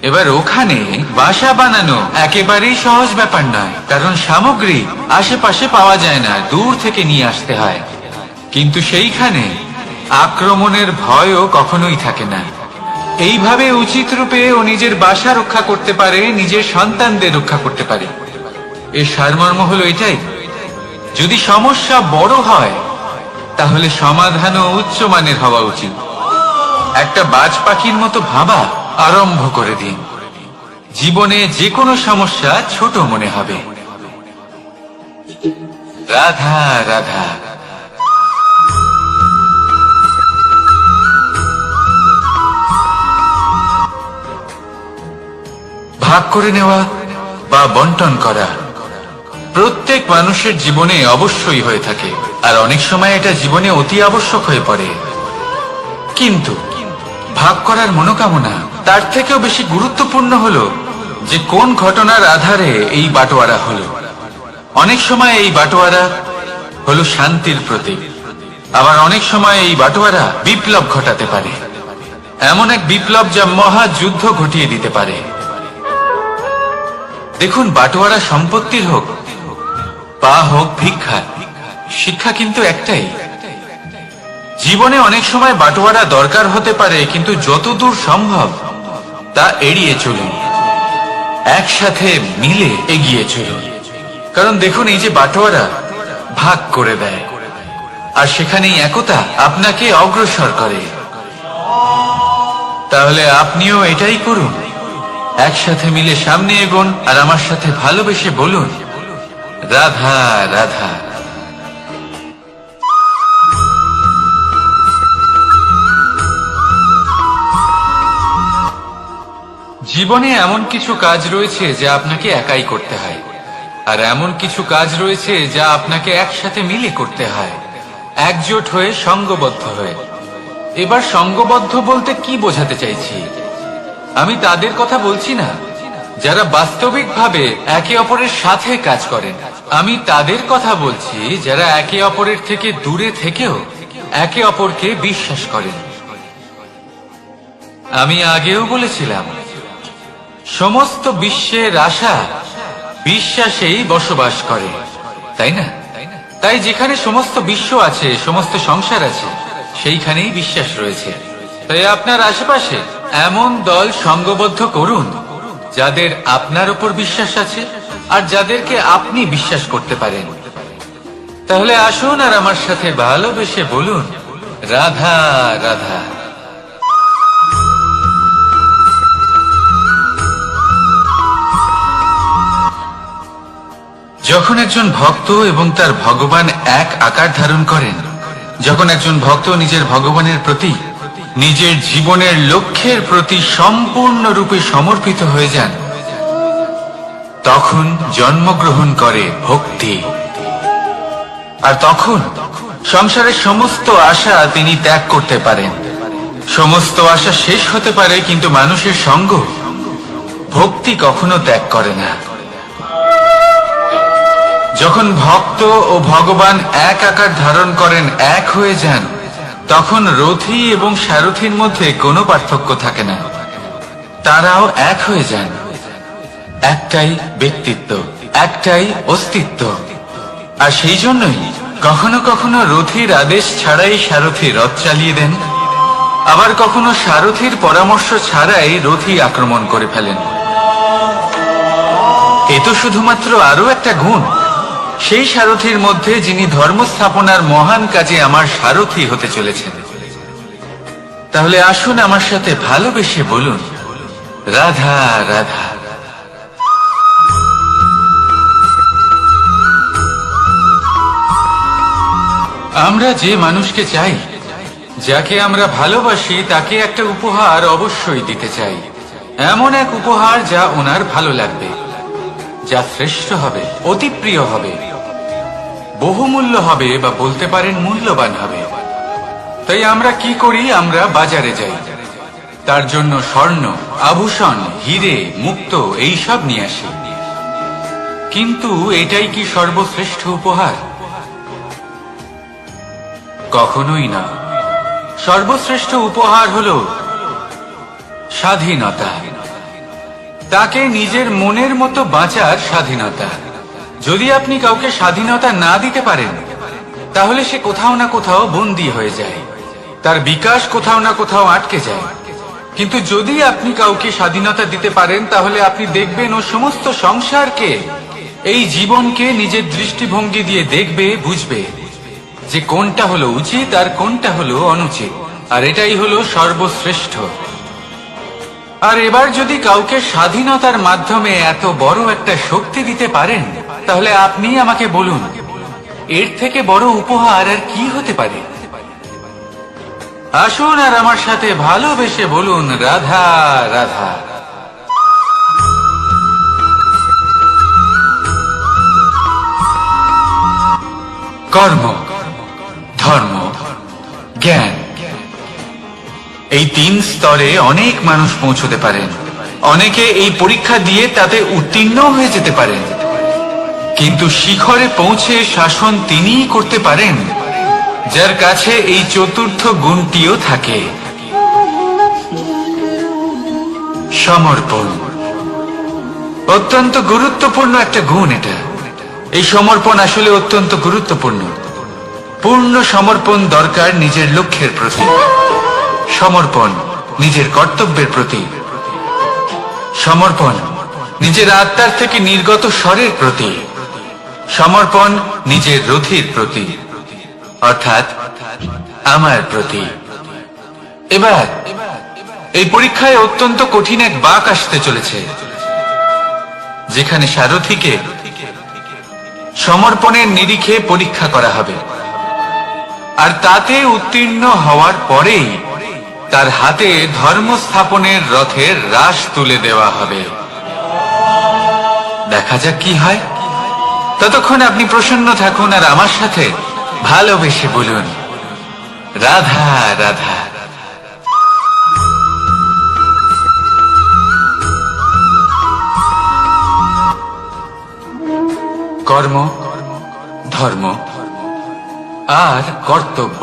এবার ওখানে বাসা বানানো একেবারেই সহজ ব্যাপার নয়, কারণ সামগ্রী আশেপাশে পাওয়া যায় না, দূর থেকে নিয়ে আসতে হয়। কিন্তু সেইখানে আক্রমণের ভয়ও কখনোই থাকে না। এইভাবে উচিত রূপে ও নিজের বাসা রক্ষা করতে পারে, নিজের সন্তানদের রক্ষা করতে পারে। এর সারমর্ম হলো এটাই, যদি সমস্যা বড় হয়, তাহলে সমাধানও উচ্চমানের হওয়া উচিত। একটা বাজ পাখির মতো ভাবা আরম্ভ করে দিন। জীবনে যে কোনো সমস্যা ছোট মনে হবে। রাধা রাধা। ভাগ করে নেওয়া বা বন্টন করা প্রত্যেক মানুষের জীবনে অবশ্যই হয়ে থাকে, আর অনেক সময় এটা জীবনে অতি আবশ্যক হয়ে পড়ে। কিন্তু ভাগ করার মনোকামনা তার থেকেও বেশি গুরুত্বপূর্ণ হলো যে কোন ঘটনার আধারে এই বাটোয়ারা হলো। অনেক সময় এই বাটোয়ারা হলো শান্তির প্রতীক, আবার অনেক সময় এই বাটোয়ারা বিপ্লব ঘটাতে পারে, এমন এক বিপ্লব যা মহাযুদ্ধ ঘটিয়ে দিতে পারে। দেখুন, বাটোয়ারা সম্পত্তির হোক বা হোক ভিক্ষা, শিক্ষা কিন্তু একটাই। জীবনে অনেক সময় বাটোয়ারা দরকার হতে পারে, কিন্তু যতদূর সম্ভব তা এড়িয়ে চলুন, একসাথে মিলে এগিয়ে চলুন। কারণ দেখুন, এই যে বাটোয়ারা ভাগ করে দেয়, আর সেখানেই একতা আপনাকে অগ্রসর করে। তাহলে আপনিও এটাই করুন, একসাথে মিলে সামনে এগোন, আর আমার সাথে ভালোবেসে বলুন, রাধা রাধা। জীবনে এমন কিছু কাজ রয়েছে যা আপনাকে একাই করতে হয়, আর এমন কিছু কাজ রয়েছে যা আপনাকে একসাথে মিলে করতে হয়, একজোট হয়ে, সঙ্গবদ্ধ হয়ে। এবার সঙ্গবদ্ধ বলতে কি বোঝাতে চাইছি? আমি তাদের কথা বলছি না যারা বাস্তবিকভাবে একে অপরের সাথে কাজ করেন। আমি তাদের কথা বলছি যারা একে অপরের থেকে দূরে থেকেও একে অপরকে বিশ্বাস করেন। আমি আগেও বলেছিলাম, সমস্ত বিশ্বের আশা বিশ্বাসেই বসবাস করে, তাই না? তাই যেখানে সমস্ত বিশ্ব আছে, সমস্ত সংসার আছে, সেইখানেই বিশ্বাস রয়েছে। তাই আপনার আশেপাশে এমন দল সঙ্গবদ্ধ করুন যাদের আপনার উপর বিশ্বাস আছে, আর যাদেরকে আপনি বিশ্বাস করতে পারেন। তাহলে আসুন আর আমার সাথে ভালোবেসে বলুন, রাধা রাধা। যখন একজন ভক্ত এবং তার ভগবান এক আকার ধারণ করেন, যখন একজন ভক্ত নিজের ভগবানের প্রতি, নিজের জীবনের লক্ষ্যের প্রতি সম্পূর্ণরূপে সমর্পিত হয়ে যান, তখন জন্মগ্রহণ করে ভক্তি। আর তখন সংসারের সমস্ত আশা তিনি ত্যাগ করতে পারেন। সমস্ত আশা শেষ হতে পারে, কিন্তু মানুষের সঙ্গ ভক্তি কখনো ত্যাগ করে না। যখন ভক্ত ও ভগবান এক আকার ধারণ করেন, এক হয়ে যান, তখন রথী এবং সারথীর মধ্যে কোনো পার্থক্য থাকে না। তারাও এক হয়ে যান। একটাই ব্যক্তিত্ব, একটাই অস্তিত্ব। আর সেই জন্যই কখনো কখনো রথীর আদেশ ছাড়াই সারথী রথ চালিয়ে দেন, আবার কখনো সারথীর পরামর্শ ছাড়াই রথী আক্রমণ করে ফেলেন। এ তো শুধুমাত্র আরো একটা গুণ সেই সারথীর মধ্যে, যিনি ধর্ম স্থাপনার মহান কাজে আমার সারথী হতে চলেছেন। তাহলে আসুন আমার সাথে ভালোবেসে বলুন, রাধা রাধা। আমরা যে মানুষকে চাই, যাকে আমরা ভালোবাসি, তাকে একটা উপহার অবশ্যই দিতে চাই। এমন এক উপহার যা ওনার ভালো লাগবে, যা শ্রেষ্ঠ হবে, অতি প্রিয় হবে, বহুমূল্য হবে, বা বলতে পারেন মূল্যবান হবে। তাই আমরা কি করি? আমরা বাজারে যাই, তার জন্য স্বর্ণ, আভূষণ, হিরে, মুক্ত এইসব নিয়ে আসি। কিন্তু এটাই কি সর্বশ্রেষ্ঠ উপহার? কখনোই না। সর্বশ্রেষ্ঠ উপহার হলো স্বাধীনতা, তাকে নিজের মনের মতো বাঁচার স্বাধীনতা। যদি আপনি কাউকে স্বাধীনতা না দিতে পারেন, তাহলে সে কোথাও না কোথাও বন্দী হয়ে যায়, তার বিকাশ কোথাও না কোথাও আটকে যায়। কিন্তু যদি আপনি কাউকে স্বাধীনতা দিতে পারেন, তাহলে আপনি দেখবেন ও সমস্ত সংসারকে, এই জীবনকে নিজের দৃষ্টিভঙ্গি দিয়ে দেখবে, বুঝবে যে কোনটা হলো উচিত আর কোনটা হলো অনুচিত। আর এটাই হলো সর্বশ্রেষ্ঠ। আর এবার যদি কাউকে স্বাধীনতার মাধ্যমে এত বড় একটা শক্তি দিতে পারেন, তাহলে আপনি আমাকে বলুন, এর থেকে বড় উপহার আর কি হতে পারে? আসুন আর আমার সাথে ভালোবেসে বলুন, রাধা রাধা। কর্ম, ধর্ম, জ্ঞান, এই তিন স্তরে অনেক মানুষ পৌঁছতে পারেন। অনেকে এই পরীক্ষা দিয়ে তাতে উত্তীর্ণ হয়ে যেতে পারেন, কিন্তু শিখরে পৌঁছে শাসন তিনিই করতে পারেন, যার কাছে এই চতুর্থ গুণটিও থাকে। সমর্পণ অত্যন্ত গুরুত্বপূর্ণ একটা গুণ। এটা, এই সমর্পণ আসলে অত্যন্ত গুরুত্বপূর্ণ। পূর্ণ সমর্পণ দরকার নিজের লক্ষ্যের প্রতি, সমর্পণ নিজের কর্তব্যের প্রতি, সমর্পণ নিজের আত্মার থেকে নির্গত স্বরের প্রতি, সমর্পণ নিজের রথীর প্রতি, অর্থাৎ আমার প্রতি। এবার এই পরীক্ষায় অত্যন্ত কঠিন এক বাঁক আসতে চলেছে, যেখানে সারথীকে সমর্পণের নিরিখে পরীক্ষা করা হবে। আর তাতে উত্তীর্ণ হওয়ার পরেই তার হাতে ধর্ম স্থাপনের রথের রাশ তুলে দেওয়া হবে। দেখা যাক কি হয়। ততক্ষণ আপনি প্রসন্ন থাকুন আর আমার সাথে ভালোবেসে বলুন, রাধা রাধা। কর্ম, ধর্ম আর কর্তব্য,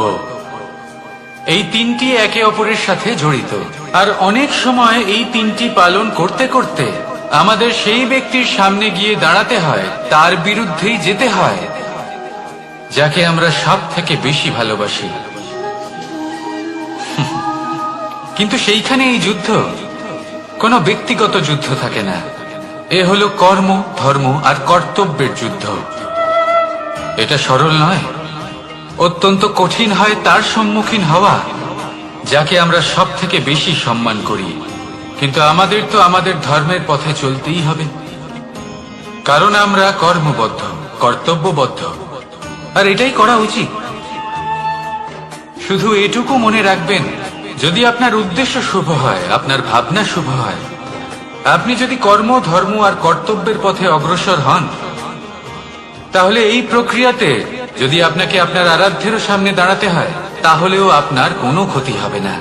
এই তিনটি একে অপরের সাথে জড়িত। আর অনেক সময় এই তিনটি পালন করতে করতে আমাদের সেই ব্যক্তির সামনে গিয়ে দাঁড়াতে হয়, তার বিরুদ্ধেই যেতে হয়, যাকে আমরা সব থেকে বেশি ভালোবাসি। কিন্তু সেইখানে এই যুদ্ধ কোনো ব্যক্তিগত যুদ্ধ থাকে না। এ হলো কর্ম, ধর্ম আর কর্তব্যের যুদ্ধ। এটা সরল নয়, অত্যন্ত কঠিন হয় তার সম্মুখীন হওয়া, যাকে আমরা সব থেকে বেশি সম্মান করি। কিন্তু আমাদের তো আমাদের ধর্মের পথে চলতেই হবে। কারণ আমরা কর্মবদ্ধ, কর্তব্যবদ্ধ, আর এটাই করা উচিত। শুধু এটুকু মনে রাখবেন, যদি আপনার উদ্দেশ্য শুভ হয়, আপনার ভাবনা শুভ হয়, আপনি যদি কর্ম, ধর্ম আর কর্তব্যের পথে অগ্রসর হন, তাহলে এই প্রক্রিয়াতে যদি আপনাকে আপনার আরাধ্যেরও সামনে দাঁড়াতে হয়, তাহলেও আপনার কোনো ক্ষতি হবে না।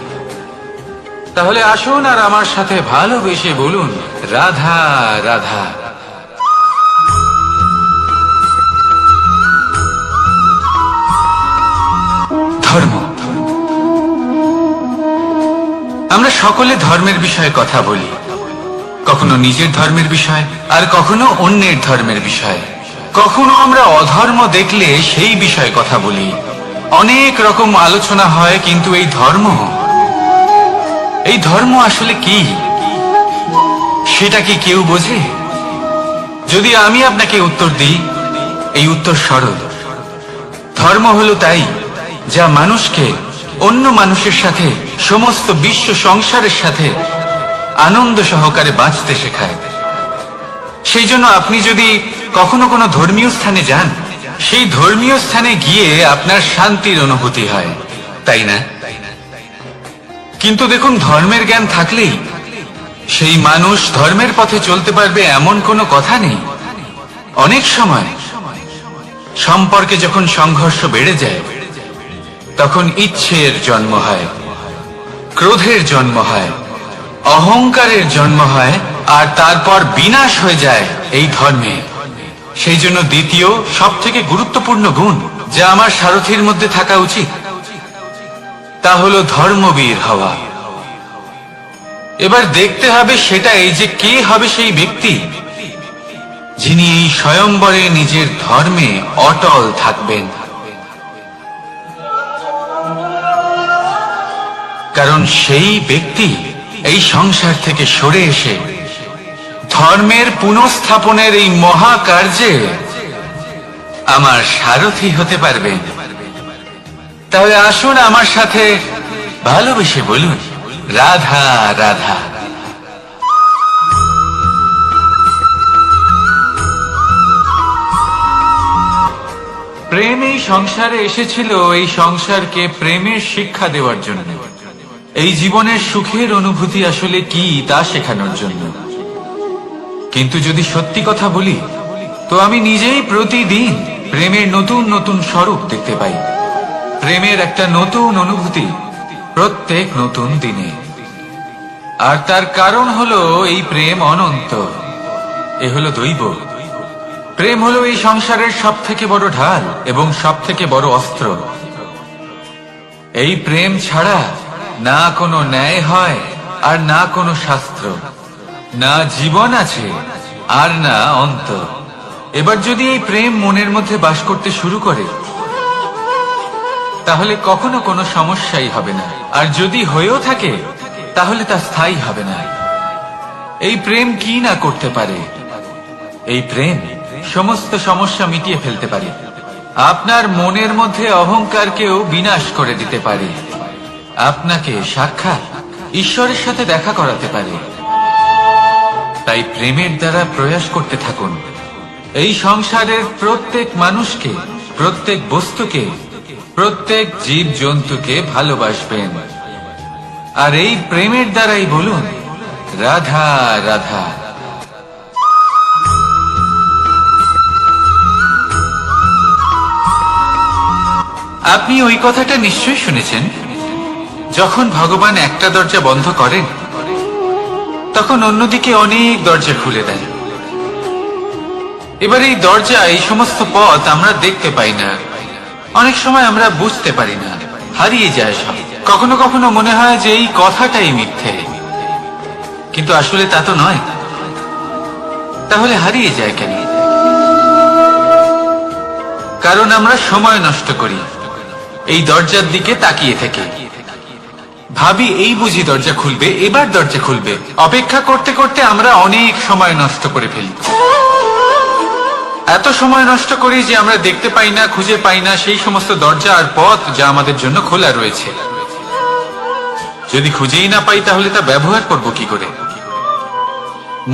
তাহলে আসুন আর আমার সাথে ভালোবেসে বলুন, রাধা রাধা। ধর্ম। আমরা সকলে ধর্মের বিষয়ে কথা বলি, কখনো নিজের ধর্মের বিষয়, আর কখনো অন্যের ধর্মের বিষয়। কখনো আমরা অধর্ম দেখলে সেই বিষয়ে কথা বলি। অনেক রকম আলোচনা হয়, কিন্তু এই ধর্ম আসলে কি, সেটা কি কেউ বোঝে? যদি আমি আপনাকে উত্তর দিই, এই উত্তর সরল। ধর্ম হলো তাই যা মানুষকে অন্য মানুষের সাথে, সমস্ত বিশ্ব সংসারের সাথে আনন্দ সহকারে বাঁচতে শেখায়। সেই জন্য আপনি যদি কখনো কোনো ধর্মীয় স্থানে যান, সেই ধর্মীয় স্থানে গিয়ে আপনার শান্তির অনুভূতি হয়, তাই না? কিন্তু দেখুন, ধর্মের জ্ঞান থাকলেই সেই মানুষ ধর্মের পথে চলতে পারবে এমন কোনো কথা নেই। অনেক সময় সম্পর্কে যখন সংঘর্ষ বেড়ে যায়, তখন ইচ্ছের জন্ম হয়, ক্রোধের জন্ম হয়, অহংকারের জন্ম হয়, আর তারপর বিনাশ হয়ে যায় এই ধর্মে। সেই জন্য দ্বিতীয় সবথেকে গুরুত্বপূর্ণ গুণ যা আমার সারথীর মধ্যে থাকা উচিত, তা হলো ধর্মবীর হওয়া। এবার দেখতে হবে সেটা এই যে কে হবে সেই ব্যক্তি যিনি এই স্বয়ম্বরে নিজের ধর্মে অটল থাকবেন। কারণ সেই ব্যক্তি এই সংসার থেকে সরে এসে ধর্মের পুনঃস্থাপনের এই মহাকার্যে আমার সারথী হতে পারবেন। তাহলে আসুন আমার সাথে ভালোবেসে বলুন, রাধা রাধা। প্রেম এই সংসারে এসেছিল এই সংসারকে প্রেমের শিক্ষা দেওয়ার জন্য, এই জীবনের সুখের অনুভূতি আসলে কি তা শেখানোর জন্য। কিন্তু যদি সত্যি কথা বলি, তো আমি নিজেই প্রতিদিন প্রেমের নতুন নতুন স্বরূপ দেখতে পাই। প্রেমের একটা নতুন অনুভূতি প্রত্যেক নতুন দিনে। আর তার কারণ হলো এই প্রেম অনন্ত, এ হলো দৈব। প্রেম হলো এই সংসারের সব থেকে বড় ঢাল এবং সব থেকে বড় অস্ত্র। এই প্রেম ছাড়া না কোনো ন্যায় হয়, আর না কোনো শাস্ত্র, না জীবন আছে, আর না অন্ত। এবার যদি এই প্রেম মনের মধ্যে বাস করতে শুরু করে, তাহলে কখনো কোনো সমস্যাই হবে না। আর যদি হয়েও থাকে, তাহলে তা স্থায়ী হবে না। এই প্রেম কি না করতে পারে? এই প্রেম সমস্ত সমস্যা মিটিয়ে ফেলতে পারে। আপনার মনের মধ্যে অহংকারকেও বিনাশ করে দিতে পারে। আপনাকে সাক্ষাৎ ঈশ্বরের সাথে দেখা করাতে পারে। তাই প্রেমের দ্বারা প্রয়াস করতে থাকুন। এই সংসারের প্রত্যেক মানুষকে, প্রত্যেক বস্তুকে, প্রত্যেক জীব জন্তুকে ভালোবাসবেন। আর এই প্রেমের দ্বারাই বলুন, রাধা রাধা। আপনি ওই কথাটা নিশ্চয়ই শুনেছেন, যখন ভগবান একটা দরজা বন্ধ করেন, তখন অন্যদিকে অনেক দরজা খুলে দেন। এবার এই দরজা, এই সমস্ত পথ আমরা দেখতে পাই না। অনেক সময় আমরা বুঝতে পারি না, হারিয়ে যায় সব। কখনো কখনো মনে হয় যে এই কথাটাই মিথ্যে, কিন্তু আসলে তা তো নয়। তাহলে হারিয়ে যায় কেন? কারণ আমরা সময় নষ্ট করি এই দরজার দিকে তাকিয়ে থেকে। ভাবি এই বুঝি দরজা খুলবে, এবার দরজা খুলবে। অপেক্ষা করতে করতে আমরা অনেক সময় নষ্ট করে ফেলি। এত সময় নষ্ট করি যে আমরা দেখতে পাই না, খুঁজে পাই না সেই সমস্ত দরজা আর পথ যা আমাদের জন্য খোলা রয়েছে। যদি খুঁজেই না পাই, তাহলে তা ব্যবহার করব কি করে?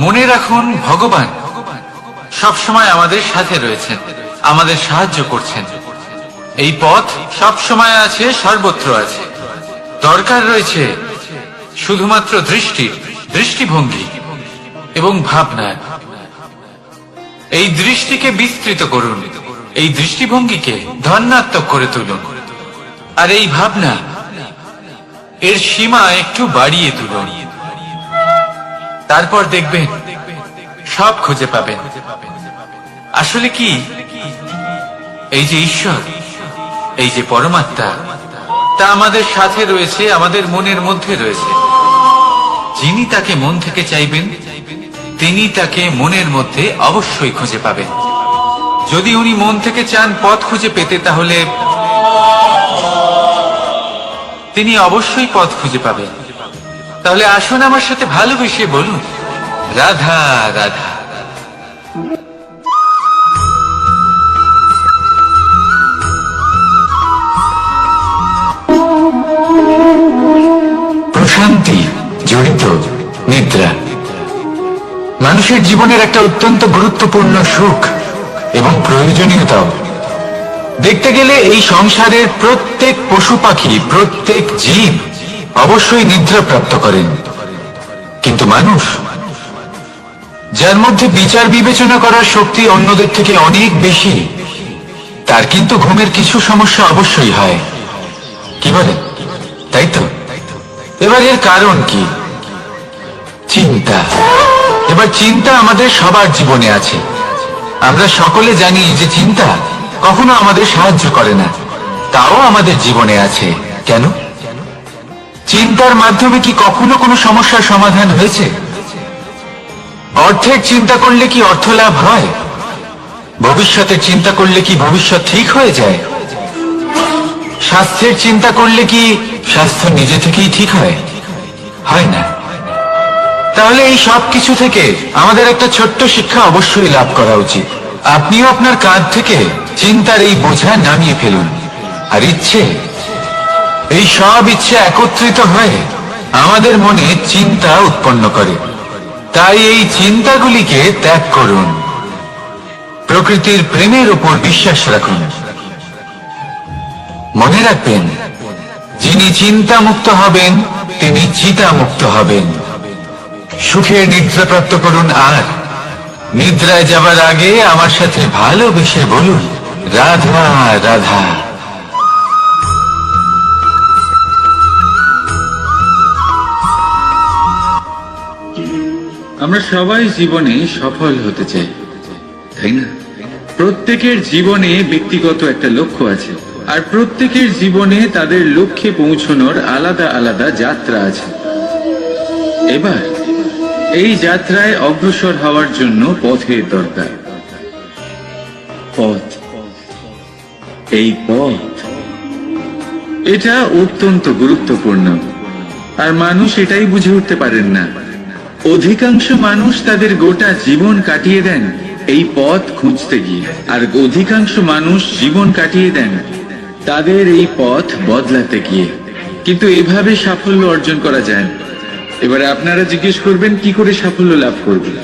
মনে রাখুন, ভগবান সব সময় আমাদের সাথে রয়েছেন, আমাদের সাহায্য করছেন। এই পথ সব সময় আছে, সর্বত্র আছে। দরকার রয়েছে শুধুমাত্র দৃষ্টিভঙ্গি এবং ভাবনা। এই দৃষ্টিকে বিস্তৃত করুন, এই দৃষ্টিভঙ্গিকে ধনাত্মক করে তুলুন, আর এই ভাবনা এর সীমা একটু বাড়িয়ে তুলুন। তারপর দেখবেন সব খুঁজে পাবেন। আসলে কি, এই যে ঈশ্বর, এই যে পরমাত্মা, তা আমাদের সাথে রয়েছে, আমাদের মনের মধ্যে রয়েছে। যিনি তাকে মন থেকে চাইবেন, তিনি তাকে মনের মধ্যে অবশ্যই খুঁজে পাবেন। যদি উনি মন থেকে চান পথ খুঁজে পেতে, তাহলে তিনি অবশ্যই পথ খুঁজে পাবেন। তাহলে আসুন আমার সাথে ভালোবেসে বলুন, রাধা রাধা। প্রশান্তি জড়িত নিদ্রা মানুষের জীবনের একটা অত্যন্ত গুরুত্বপূর্ণ সুখ এবং প্রয়োজনীয়তাও। দেখতে গেলে এই সংসারের প্রত্যেক পশু পাখি, প্রত্যেক জীব অবশ্যই নিদ্রা প্রাপ্ত করেন, কিন্তু মানুষ, যার মধ্যে বিচার বিবেচনা করার শক্তি অন্যদের থেকে অনেক বেশি, তার কিন্তু ঘুমের কিছু সমস্যা অবশ্যই হয়। কি বলেন, তাই তো? এবার এর কারণ কি? চিন্তা। এবার চিন্তা আমাদের সবার জীবনে আছে। আমরা সকলে জানি যে চিন্তা কখনো আমাদের সাহায্য করে না, তাও আমাদের জীবনে আছে। কেন? চিন্তার মাধ্যমে কি কখনো কোনো সমস্যার সমাধান হয়েছে? অর্থের চিন্তা করলে কি অর্থ লাভ হয়? ভবিষ্যতের চিন্তা করলে কি ভবিষ্যৎ ঠিক হয়ে যায়? স্বাস্থ্যের চিন্তা করলে কি স্বাস্থ্য নিজে থেকেই ঠিক হয়? হয় না। তাহলে এই সব কিছু থেকে আমাদের একটা ছোট্ট শিক্ষা অবশ্যই লাভ করা উচিত। আপনিও আপনার কাঁধ থেকে চিন্তার এই বোঝা নামিয়ে ফেলুন, আর এই সব ইচ্ছে একত্রিত হয়ে আমাদের মনে চিন্তা উৎপন্ন করে। তাই এই চিন্তাগুলিকে ত্যাগ করুন, প্রকৃতির প্রেমের উপর বিশ্বাস রাখুন। মনে রাখবেন, যিনি চিন্তা মুক্ত হবেন তিনি চিতা মুক্ত হবেন। সুখের নিদ্রা প্রাপ্ত করুন, আর নিদ্রায় যাবার আগে আমার সাথে ভালোবেসে বলুন, রাধা রাধা। আমরা সবাই জীবনে সফল হতে চাই, তাই না? প্রত্যেকের জীবনে ব্যক্তিগত একটা লক্ষ্য আছে, আর প্রত্যেকের জীবনে তাদের লক্ষ্যে পৌঁছানোর আলাদা আলাদা যাত্রা আছে। এবার এই যাত্রায় অগ্রসর হওয়ার জন্য পথের দরকার। পথ, এই পথ, এটা অত্যন্ত গুরুত্বপূর্ণ, আর মানুষ এটাই বুঝে উঠতে পারেন না। অধিকাংশ মানুষ তাদের গোটা জীবন কাটিয়ে দেন এই পথ খুঁজতে গিয়ে, আর অধিকাংশ মানুষ জীবন কাটিয়ে দেন তাদের এই পথ বদলাতে গিয়ে। কিন্তু এভাবে সাফল্য অর্জন করা যায় না। এবারে আপনারা জিজ্ঞেস করবেন, কি করে সাফল্য লাভ করবেন?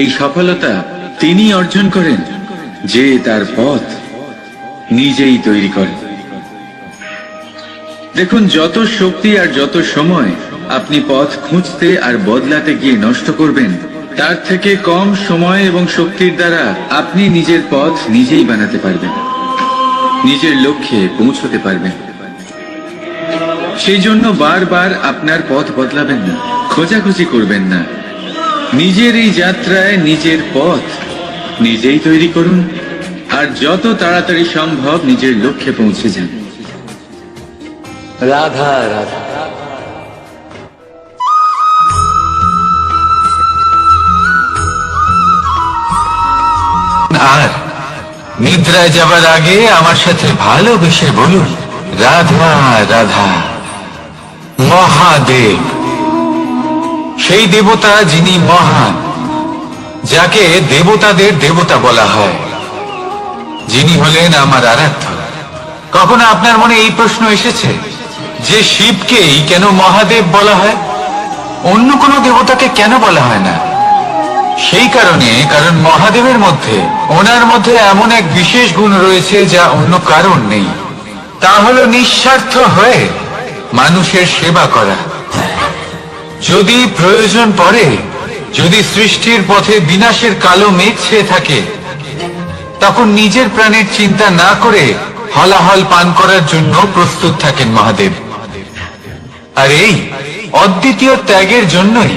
এই সফলতা তিনি অর্জন করেন যে তার পথ নিজেই তৈরি করেন। দেখুন, যত শক্তি আর যত সময় আপনি পথ খুঁজতে আর বদলাতে গিয়ে নষ্ট করবেন, তার থেকে কম সময় এবং শক্তির দ্বারা আপনি নিজের পথ নিজেই বানাতে পারবেন, নিজের লক্ষ্যে পৌঁছতে পারবেন। সেই জন্য বারবার আপনার পথ বদলাবেন না, খোঁজাখুঁজি করবেন না। নিজের এই যাত্রায় নিজের পথ নিজেই তৈরি করুন, আর যত তাড়াতাড়ি সম্ভব নিজের লক্ষ্যে পৌঁছে যান। রাধা রাধা। আর নিদ্রায় যাবার আগে আমার সাথে ভালোবেসে বলুন, রাধা রাধা। মহাদেব, সেই দেবতা যিনি মহান, যাকে দেবতাদের দেবতা বলা হয়, যিনি হলেন আমার আরাধ্য। কখনো আপনার মনে এই প্রশ্ন এসেছে যে শিবকেই কেন মহাদেব বলা হয়, অন্য কোনো দেবতাকে কেন বলা হয় না? সেই কারণ মহাদেবের মধ্যে, ওনার মধ্যে এমন এক বিশেষ গুণ রয়েছে যা অন্য কারণ নেই। তা হলো নিঃস্বার্থ হয়ে মানুষের সেবা করা। যদি প্রয়োজন পড়ে, যদি সৃষ্টির পথে বিনাশের কালো মেঘ ছেয়ে থাকে, তখন নিজের প্রাণের চিন্তা না করে হলাহল পান করার জন্য প্রস্তুত থাকেন মহাদেব। আর এই অদ্বিতীয় ত্যাগের জন্যই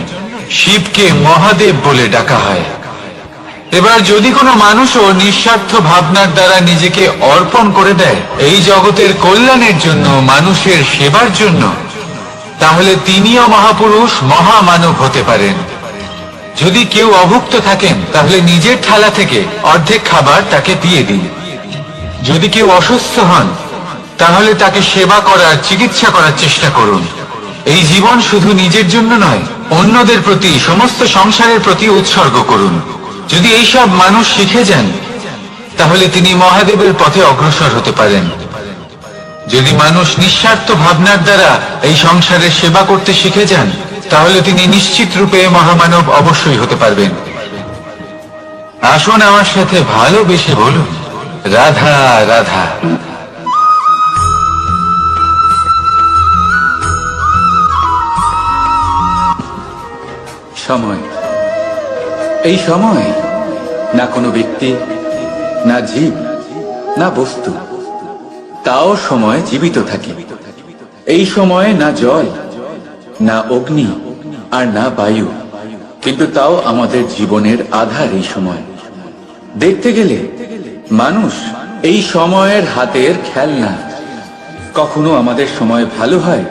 শিবকে মহাদেব বলে ডাকা হয়। এবার যদি কোনো মানুষও নিঃস্বার্থ ভাবনার দ্বারা নিজেকে অর্পণ করে দেয় এই জগতের কল্যাণের জন্য, মানুষের সেবার জন্য, তাহলে তিনিও মহাপুরুষ, মহামানব হতে পারেন। যদি কেউ অভুক্ত থাকেন, তাহলে নিজের থালা থেকে অর্ধেক খাবার তাকে দিয়ে দিন। যদি কেউ অসুস্থ হন, তাহলে তাকে সেবা করার, চিকিৎসা করার চেষ্টা করুন। এই জীবন শুধু নিজের জন্য নয়, অন্যদের প্রতি, সমস্ত সংসারের প্রতি উৎসর্গ করুন। যদি এইসব মানুষ শিখে যান, তাহলে তিনি মহাদেবের পথে অগ্রসর হতে পারেন। যদি মানুষ নিঃস্বার্থ ভাবনার দ্বারা এই সংসারের সেবা করতে শিখে যান, তাহলে তিনি নিশ্চিত রূপে মহামানব অবশ্যই হতে পারবেন। আসুন আমার সাথে ভালোবেসে বলুন, রাধা রাধা। সময়, এই সময় না কোনো ব্যক্তি, না জীব, না বস্তু, তাও সময় জীবিত থাকে। এই সময়ে না জল, না অগ্নি, আর না বায়ু, কিন্তু তাও আমাদের জীবনের আধার। এই সময় দেখতে গেলে মানুষ এই সময়ের হাতের খেলনা। কখনো আমাদের সময় ভালো হয়,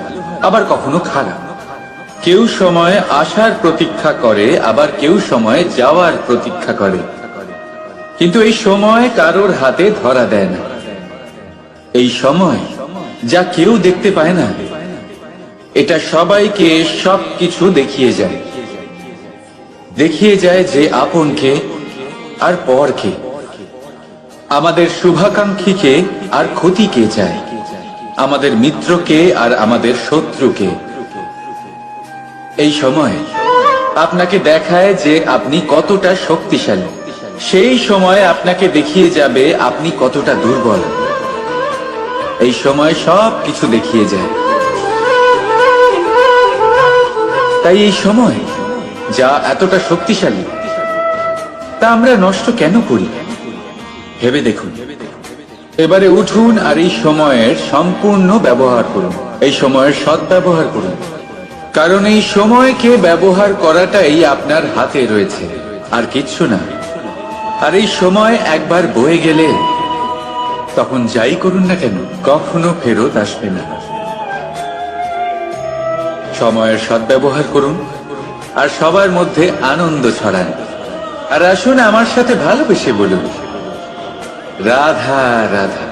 আবার কখনো খারাপ। কেউ সময় আসার প্রতীক্ষা করে, আবার কেউ সময় যাওয়ার প্রতীক্ষা করে, কিন্তু এই সময় কারোর হাতে ধরা দেয় না। এই সময় যা কেউ দেখতে পায় না, এটা সবাইকে সবকিছু দেখিয়ে যায়। দেখিয়ে যায় যে আপনকে আর পরকে, আমাদের শুভাকাঙ্ক্ষীকে আর ক্ষতিকে চায়, আমাদের মিত্রকে আর আমাদের শত্রুকে। এই সময় আপনাকে দেখায় যে আপনি কতটা শক্তিশালী, সেই সময় আপনাকে দেখিয়ে যাবে আপনি কতটা দুর্বল। এই সময় সব কিছু দেখিয়ে যায়। তাই এই সময় যা এতটা শক্তিশালী, তা আমরা নষ্ট কেন করি? ভেবে দেখুন। এবারে উঠুন আর এই সময়ের সম্পূর্ণ ব্যবহার করুন, এই সময়ের সদ্ব্যবহার করুন। কারণ এই সময়কে ব্যবহার করাটাই আপনার হাতে রয়েছে, আর কিচ্ছু না। আর এই সময় একবার বয়ে গেলে, তখন যাই করুন না কেন, কখনো ফেরত আসবে না। সময়ের সদ্ব্যবহার করুন আর সবার মধ্যে আনন্দ ছড়ান। আর আসুন আমার সাথে ভালোবেসে বলুন, রাধা রাধা।